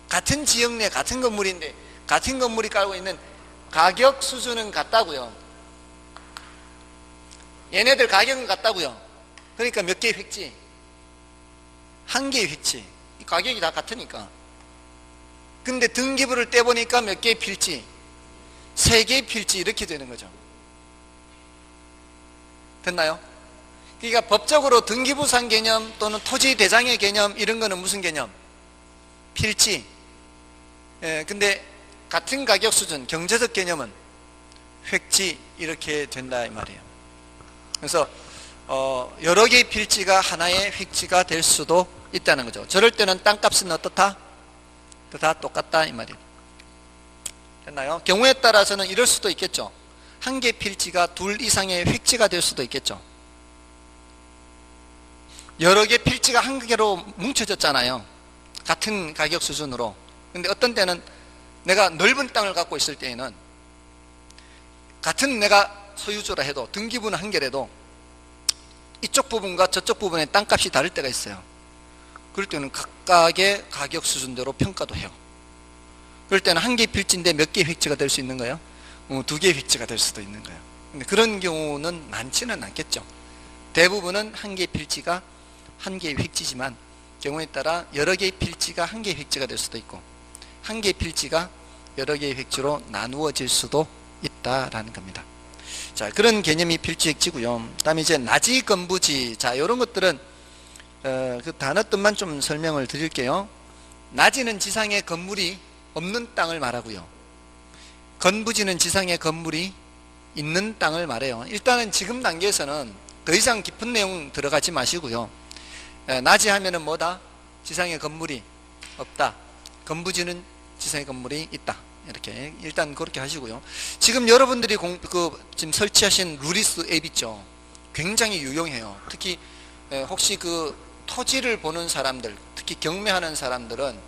같은 지역 내 같은 건물인데, 같은 건물이 깔고 있는 가격 수준은 같다고요. 얘네들 가격은 같다고요. 그러니까 몇 개의 획지? 한 개의 획지. 가격이 다 같으니까. 근데 등기부를 떼보니까 몇 개의 필지? 세 개의 필지, 이렇게 되는 거죠. 됐나요? 그러니까 법적으로 등기부상 개념 또는 토지 대장의 개념, 이런 거는 무슨 개념? 필지. 근데 같은 가격 수준, 경제적 개념은 획지, 이렇게 된다 이 말이에요. 그래서 여러 개의 필지가 하나의 획지가 될 수도 있다는 거죠. 저럴 때는 땅값은 어떻다? 다 똑같다 이 말이에요. 됐나요? 경우에 따라서는 이럴 수도 있겠죠. 한 개 필지가 둘 이상의 획지가 될 수도 있겠죠. 여러 개 필지가 한 개로 뭉쳐졌잖아요. 같은 가격 수준으로. 근데 어떤 때는 내가 넓은 땅을 갖고 있을 때에는 같은 내가 소유주라 해도 등기부는 한 개라도 이쪽 부분과 저쪽 부분의 땅값이 다를 때가 있어요. 그럴 때는 각각의 가격 수준대로 평가도 해요. 그럴 때는 한 개의 필지인데 몇 개의 획지가 될 수 있는 거예요? 두 개의 획지가 될 수도 있는 거예요. 근데 그런 경우는 많지는 않겠죠. 대부분은 한 개의 필지가 한 개의 획지지만 경우에 따라 여러 개의 필지가 한 개의 획지가 될 수도 있고 한 개의 필지가 여러 개의 획지로 나누어질 수도 있다라는 겁니다. 자, 그런 개념이 필지 획지고요. 그다음에 이제 나지 건부지. 자, 이런 것들은 그 단어 뜻만 좀 설명을 드릴게요. 나지는 지상에 건물이 없는 땅을 말하고요. 건부지는 지상에 건물이 있는 땅을 말해요. 일단은 지금 단계에서는 더 이상 깊은 내용 들어가지 마시고요. 나지 하면은 뭐다? 지상에 건물이 없다. 건부지는 지상에 건물이 있다. 이렇게 일단 그렇게 하시고요. 지금 여러분들이 지금 설치하신 루리스 앱 있죠. 굉장히 유용해요. 특히 혹시 그 토지를 보는 사람들, 특히 경매하는 사람들은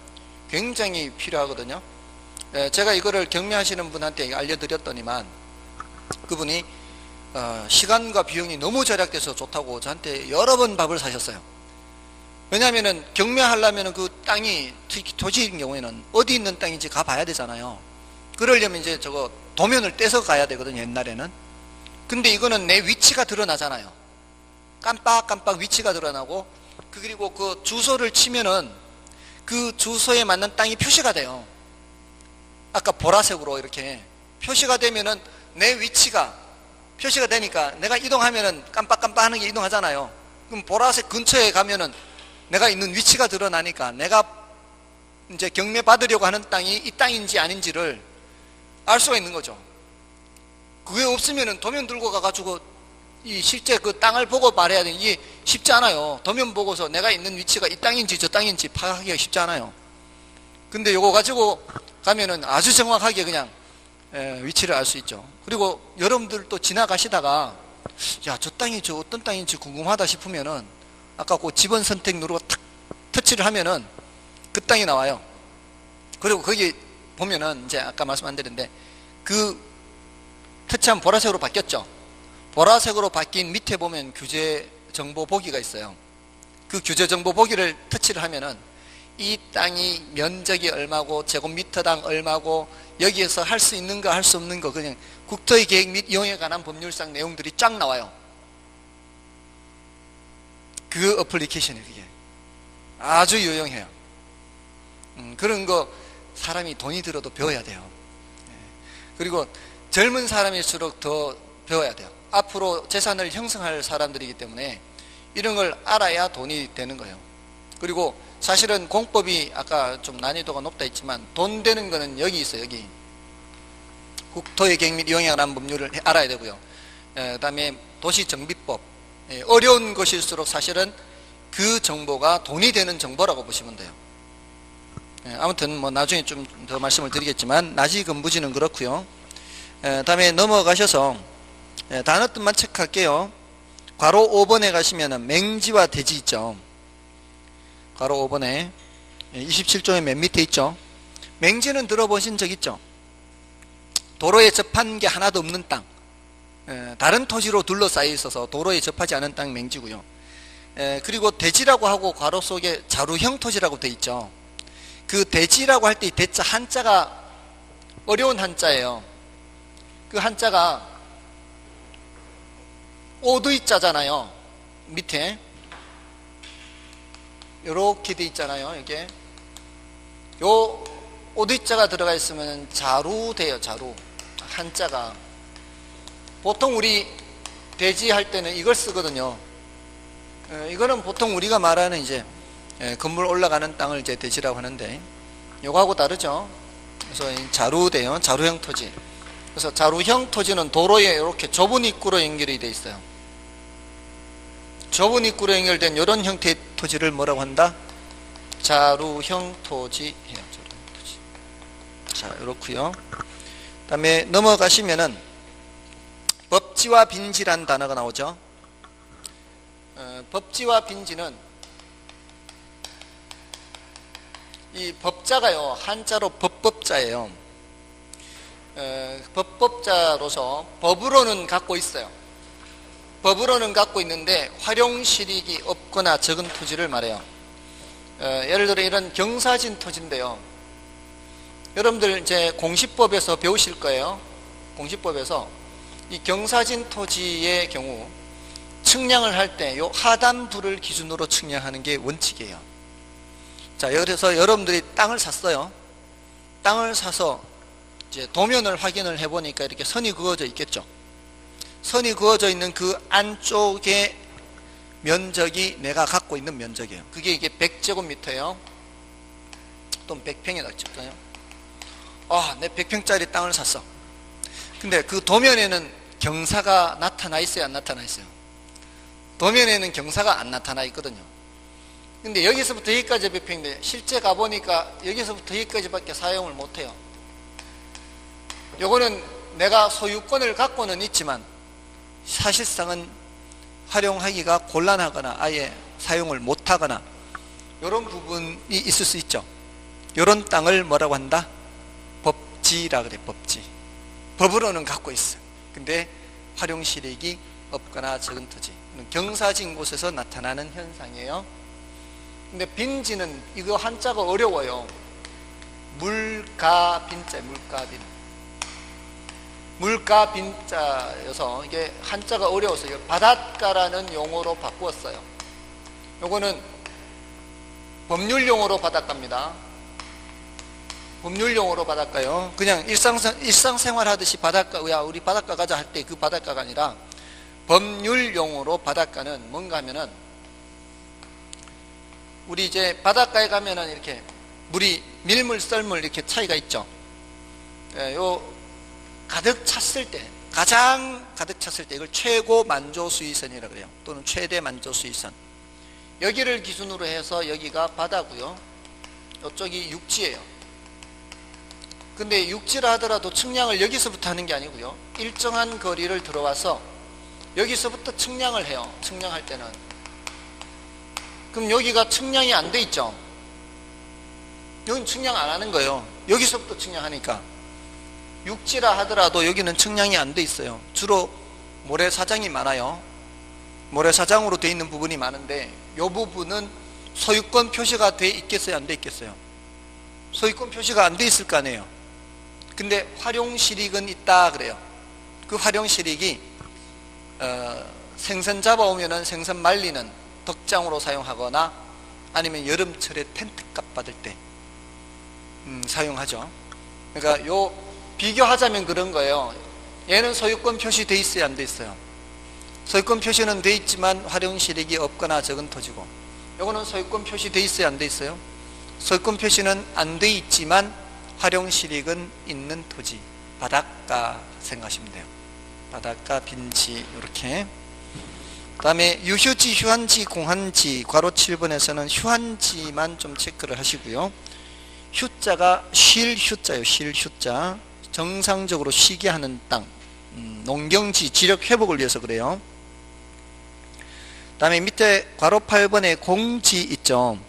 굉장히 필요하거든요. 제가 이거를 경매하시는 분한테 알려드렸더니만 그분이 시간과 비용이 너무 절약돼서 좋다고 저한테 여러 번 밥을 사셨어요. 왜냐하면 경매하려면 그 땅이, 특히 토지인 경우에는 어디 있는 땅인지 가봐야 되잖아요. 그러려면 이제 저거 도면을 떼서 가야 되거든요, 옛날에는. 근데 이거는 내 위치가 드러나잖아요. 깜빡깜빡 위치가 드러나고, 그리고 그 주소를 치면은 그 주소에 맞는 땅이 표시가 돼요. 아까 보라색으로 이렇게 표시가 되면은 내 위치가 표시가 되니까 내가 이동하면은 깜빡깜빡 하는 게 이동하잖아요. 그럼 보라색 근처에 가면은 내가 있는 위치가 드러나니까 내가 이제 경매 받으려고 하는 땅이 이 땅인지 아닌지를 알 수가 있는 거죠. 그게 없으면은 도면 들고 가가지고 이 실제 그 땅을 보고 말해야 되는 이게 쉽지 않아요. 도면 보고서 내가 있는 위치가 이 땅인지 저 땅인지 파악하기가 쉽지 않아요. 근데 요거 가지고 가면은 아주 정확하게 그냥 위치를 알 수 있죠. 그리고 여러분들 또 지나가시다가 야, 저 땅이 저 어떤 땅인지 궁금하다 싶으면은 아까 그 지번 선택 누르고 탁 터치를 하면은 그 땅이 나와요. 그리고 거기 보면은 이제 아까 말씀 안 드렸는데 그 터치하면 보라색으로 바뀌었죠. 보라색으로 바뀐 밑에 보면 규제 정보 보기가 있어요. 그 규제 정보 보기를 터치를 하면은 이 땅이 면적이 얼마고 제곱미터당 얼마고 여기에서 할 수 있는 거 할 수 없는 거 그냥 국토의 계획 및 이용에 관한 법률상 내용들이 쫙 나와요. 그 어플리케이션이 그게 아주 유용해요. 그런 거 사람이 돈이 들어도 배워야 돼요. 그리고 젊은 사람일수록 더 배워야 돼요. 앞으로 재산을 형성할 사람들이기 때문에 이런 걸 알아야 돈이 되는 거예요. 그리고 사실은 공법이 아까 좀 난이도가 높다 했지만 돈 되는 거는 여기 있어요. 여기 국토의 경비 영향을 한 법률을 알아야 되고요. 그 다음에 도시정비법, 어려운 것일수록 사실은 그 정보가 돈이 되는 정보라고 보시면 돼요. 아무튼 뭐 나중에 좀 더 말씀을 드리겠지만 나지금부지는 그렇고요. 다음에 넘어가셔서 단어 뜻만 체크할게요. 괄호 5번에 가시면은 맹지와 대지 있죠. 괄호 5번에 27조의 맨 밑에 있죠. 맹지는 들어보신 적 있죠? 도로에 접한 게 하나도 없는 땅, 다른 토지로 둘러싸여 있어서 도로에 접하지 않은 땅 맹지고요. 그리고 대지라고 하고 괄호 속에 자루형 토지라고 돼 있죠. 그 대지라고 할 때 이 대자 한자가 어려운 한자예요. 그 한자가 오두이자잖아요. 밑에 요렇게 돼 있잖아요. 이게 요 오두이자가 들어가 있으면 자루 돼요. 자루. 한자가 보통 우리 대지 할 때는 이걸 쓰거든요. 이거는 보통 우리가 말하는 이제 건물 올라가는 땅을 이제 대지라고 하는데 요거하고 다르죠. 그래서 자루돼요. 자루형 토지. 그래서 자루형 토지는 도로에 이렇게 좁은 입구로 연결이 돼 있어요. 좁은 입구로 연결된 이런 형태의 토지를 뭐라고 한다? 자루형 토지. 자, 이렇고요. 그다음에 넘어가시면은 법지와 빈지란 단어가 나오죠. 법지와 빈지는 이 법자가요 한자로 법법자예요. 법법자로서 법으로는 갖고 있어요. 법으로는 갖고 있는데 활용실익이 없거나 적은 토지를 말해요. 예를 들어 이런 경사진 토지인데요. 여러분들 이제 공시법에서 배우실 거예요. 공시법에서 이 경사진 토지의 경우 측량을 할 때 요 하단부를 기준으로 측량하는 게 원칙이에요. 자, 그래서 여러분들이 땅을 샀어요. 땅을 사서 이제 도면을 확인을 해보니까 이렇게 선이 그어져 있겠죠. 선이 그어져 있는 그 안쪽의 면적이 내가 갖고 있는 면적이에요. 그게 이게 100제곱미터예요. 또는 100평이라고 쳤어요. 내 100평짜리 땅을 샀어. 근데 그 도면에는 경사가 나타나 있어요, 안 나타나 있어요? 도면에는 경사가 안 나타나 있거든요. 근데 여기서부터 여기까지 100평인데 실제 가보니까 여기서부터 여기까지밖에 사용을 못해요. 요거는 내가 소유권을 갖고는 있지만 사실상은 활용하기가 곤란하거나 아예 사용을 못하거나 이런 부분이 있을 수 있죠. 이런 땅을 뭐라고 한다? 법지라 그래. 법지. 법으로는 갖고 있어. 근데 활용실익이 없거나 적은 토지. 경사진 곳에서 나타나는 현상이에요. 근데 빈지는 이거 한자가 어려워요. 물가빈자, 물가빈. 물가빈자여서 이게 한자가 어려워서 바닷가라는 용어로 바꾸었어요. 요거는 법률용어로 바닷가입니다. 법률용어로 바닷가요. 그냥 일상생활 하듯이 바닷가, 야, 우리 바닷가 가자 할 때 그 바닷가가 아니라 법률용어로 바닷가는 뭔가 하면은 우리 이제 바닷가에 가면은 이렇게 물이 밀물, 썰물 이렇게 차이가 있죠. 요 가득 찼을 때, 가장 가득 찼을 때 이걸 최고 만조 수위선이라고 그래요. 또는 최대 만조 수위선. 여기를 기준으로 해서 여기가 바다고요. 이쪽이 육지예요. 근데 육지라 하더라도 측량을 여기서부터 하는 게 아니고요. 일정한 거리를 들어와서 여기서부터 측량을 해요. 측량할 때는. 그럼 여기가 측량이 안 돼 있죠. 여기는 측량 안 하는 거예요. 여기서부터 측량하니까. 육지라 하더라도 여기는 측량이 안 돼 있어요. 주로 모래사장이 많아요. 모래사장으로 돼 있는 부분이 많은데 이 부분은 소유권 표시가 돼 있겠어요, 안 돼 있겠어요? 소유권 표시가 안 돼 있을 거 아니에요. 근데 활용실익은 있다 그래요. 그 활용실익이 생선 잡아오면은 생선 말리는 덕장으로 사용하거나 아니면 여름철에 텐트값 받을 때 사용하죠. 그러니까 요 비교하자면 그런 거예요. 얘는 소유권 표시 돼 있어요, 안 돼 있어요? 소유권 표시는 돼 있지만 활용실익이 없거나 적은 토지고, 요거는 소유권 표시 돼 있어요, 안 돼 있어요? 소유권 표시는 안 돼 있지만 활용실익은 있는 토지, 바닷가 생각하시면 돼요. 바닷가, 빈지 이렇게. 그 다음에 유휴지, 휴한지, 공한지 괄호 7번에서는 휴한지만 좀 체크를 하시고요. 휴자가 쉴 휴자예요. 쉴 휴자. 정상적으로 쉬게 하는 땅. 농경지, 지력 회복을 위해서 그래요. 그 다음에 밑에 괄호 8번에 공지 있죠.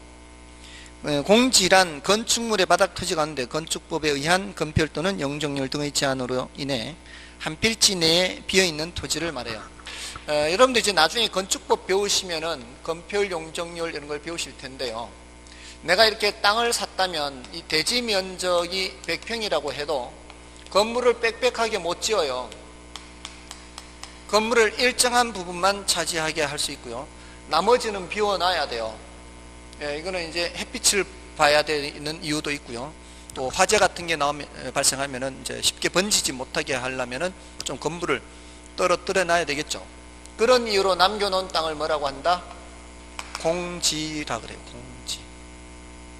공지란 건축물의 바닥 토지 가운데 건축법에 의한 건폐율 또는 영종률 등의 제한으로 인해 한 필지 내에 비어있는 토지를 말해요. 여러분들 이제 나중에 건축법 배우시면은 건폐율, 용적률 이런 걸 배우실 텐데요. 내가 이렇게 땅을 샀다면 이 대지 면적이 100평이라고 해도 건물을 빽빽하게 못 지어요. 건물을 일정한 부분만 차지하게 할 수 있고요. 나머지는 비워놔야 돼요. 이거는 이제 햇빛을 봐야 되는 이유도 있고요. 또 화재 같은 게 발생하면은 이제 쉽게 번지지 못하게 하려면은 좀 건물을 떨어뜨려 놔야 되겠죠. 그런 이유로 남겨놓은 땅을 뭐라고 한다? 공지라 그래요. 공지.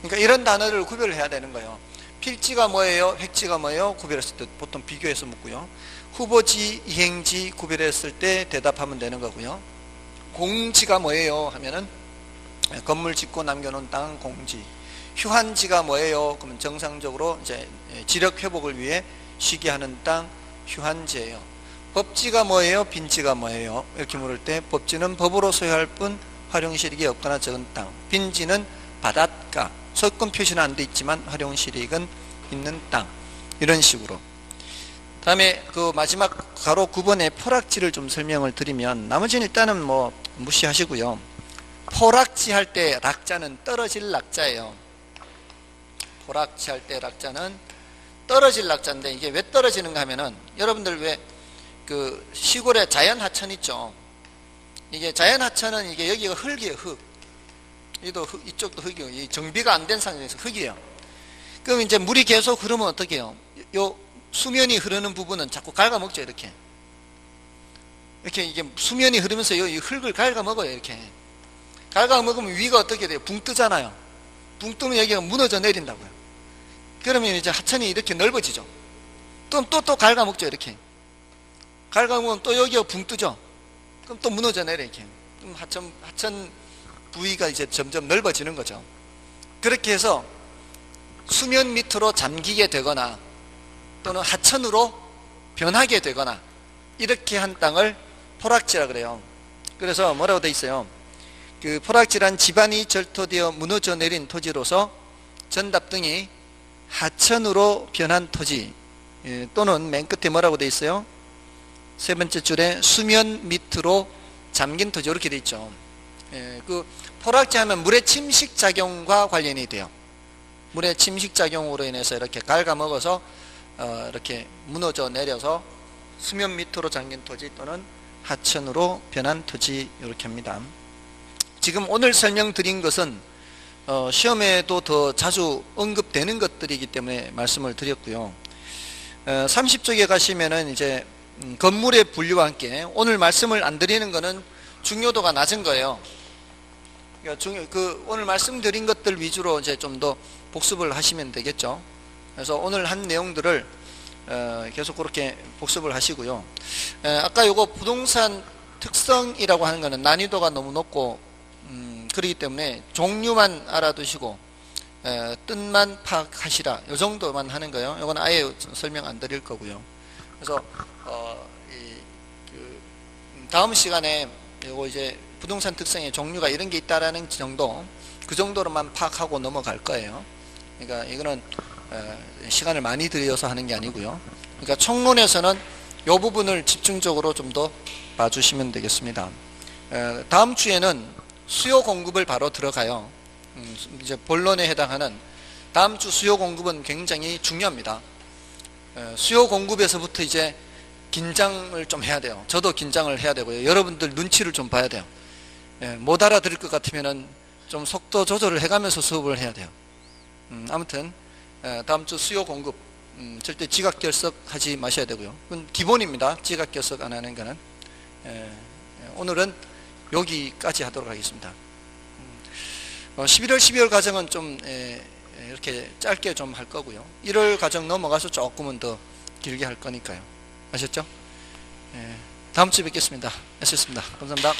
그러니까 이런 단어를 구별해야 되는 거예요. 필지가 뭐예요? 획지가 뭐예요? 구별했을 때 보통 비교해서 묻고요. 후보지, 이행지 구별했을 때 대답하면 되는 거고요. 공지가 뭐예요? 하면은 건물 짓고 남겨놓은 땅은 공지. 휴한지가 뭐예요? 그러면 정상적으로 이제 지력 회복을 위해 쉬게 하는 땅 휴한지예요. 법지가 뭐예요? 빈지가 뭐예요? 이렇게 물을 때 법지는 법으로 소유할 뿐 활용실익이 없거나 적은 땅. 빈지는 바닷가. 소유권 표시는 안 돼 있지만 활용실익은 있는 땅. 이런 식으로. 다음에 그 마지막 가로 9번의 포락지를 좀 설명을 드리면 나머지는 일단은 뭐 무시하시고요. 포락지 할 때 락자는 떨어질 락자예요. 포락지 할 때 락자는 떨어질 락자인데 이게 왜 떨어지는가 하면은 여러분들 왜 그 시골에 자연 하천 있죠. 이게 자연 하천은 이게 여기가 흙이에요. 흙. 이쪽도 흙이고 이 정비가 안 된 상황에서 흙이에요. 그럼 이제 물이 계속 흐르면 어떻게 해요? 요 수면이 흐르는 부분은 자꾸 갉아먹죠. 이렇게 이게 수면이 흐르면서 이 흙을 갉아먹어요. 이렇게 갉아먹으면 위가 어떻게 돼요? 붕 뜨잖아요. 붕 뜨면 여기가 무너져 내린다고요. 그러면 이제 하천이 이렇게 넓어지죠. 또 갉아먹죠. 이렇게 갉아먹으면 또 여기가 붕 뜨죠. 그럼 또 무너져 내려. 이렇게 그럼 하천 부위가 이제 점점 넓어지는 거죠. 그렇게 해서 수면 밑으로 잠기게 되거나 또는 하천으로 변하게 되거나 이렇게 한 땅을 포락지라 그래요. 그래서 뭐라고 돼 있어요? 그 포락지란 지반이 절토되어 무너져 내린 토지로서 전답 등이 하천으로 변한 토지 또는 맨 끝에 뭐라고 돼 있어요? 세 번째 줄에 수면 밑으로 잠긴 토지 이렇게 돼 있죠. 그 포락지 하면 물의 침식 작용과 관련이 돼요. 물의 침식 작용으로 인해서 이렇게 갉아먹어서 이렇게 무너져 내려서 수면 밑으로 잠긴 토지 또는 하천으로 변한 토지 이렇게 합니다. 지금 오늘 설명드린 것은 시험에도 더 자주 언급되는 것들이기 때문에 말씀을 드렸고요. 30쪽에 가시면은 이제 건물의 분류와 함께 오늘 말씀을 안 드리는 것은 중요도가 낮은 거예요. 그러니까 오늘 말씀드린 것들 위주로 이제 좀 더 복습을 하시면 되겠죠. 그래서 오늘 한 내용들을 계속 그렇게 복습을 하시고요. 아까 요거 부동산 특성이라고 하는 거는 난이도가 너무 높고 그렇기 때문에 종류만 알아두시고 뜻만 파악하시라 요 정도만 하는 거예요. 요건 아예 설명 안 드릴 거고요. 그래서 다음 시간에 요거 이제 부동산 특성의 종류가 이런 게 있다라는 정도 그 정도로만 파악하고 넘어갈 거예요. 그러니까 이거는 시간을 많이 들여서 하는 게 아니고요. 그러니까 총론에서는 이 부분을 집중적으로 좀 더 봐주시면 되겠습니다. 다음 주에는 수요 공급을 바로 들어가요. 이제 본론에 해당하는 다음 주 수요 공급은 굉장히 중요합니다. 수요 공급에서부터 이제 긴장을 좀 해야 돼요. 저도 긴장을 해야 되고요. 여러분들 눈치를 좀 봐야 돼요. 못 알아들을 것 같으면은 좀 속도 조절을 해가면서 수업을 해야 돼요. 아무튼 다음 주 수요 공급 절대 지각결석하지 마셔야 되고요. 그건 기본입니다. 지각결석 안 하는 거는. 오늘은 여기까지 하도록 하겠습니다. 11월, 12월 과정은 좀 이렇게 짧게 좀 할 거고요. 1월 과정 넘어가서 조금은 더 길게 할 거니까요. 아셨죠? 다음 주에 뵙겠습니다. 애쓰셨습니다. 감사합니다.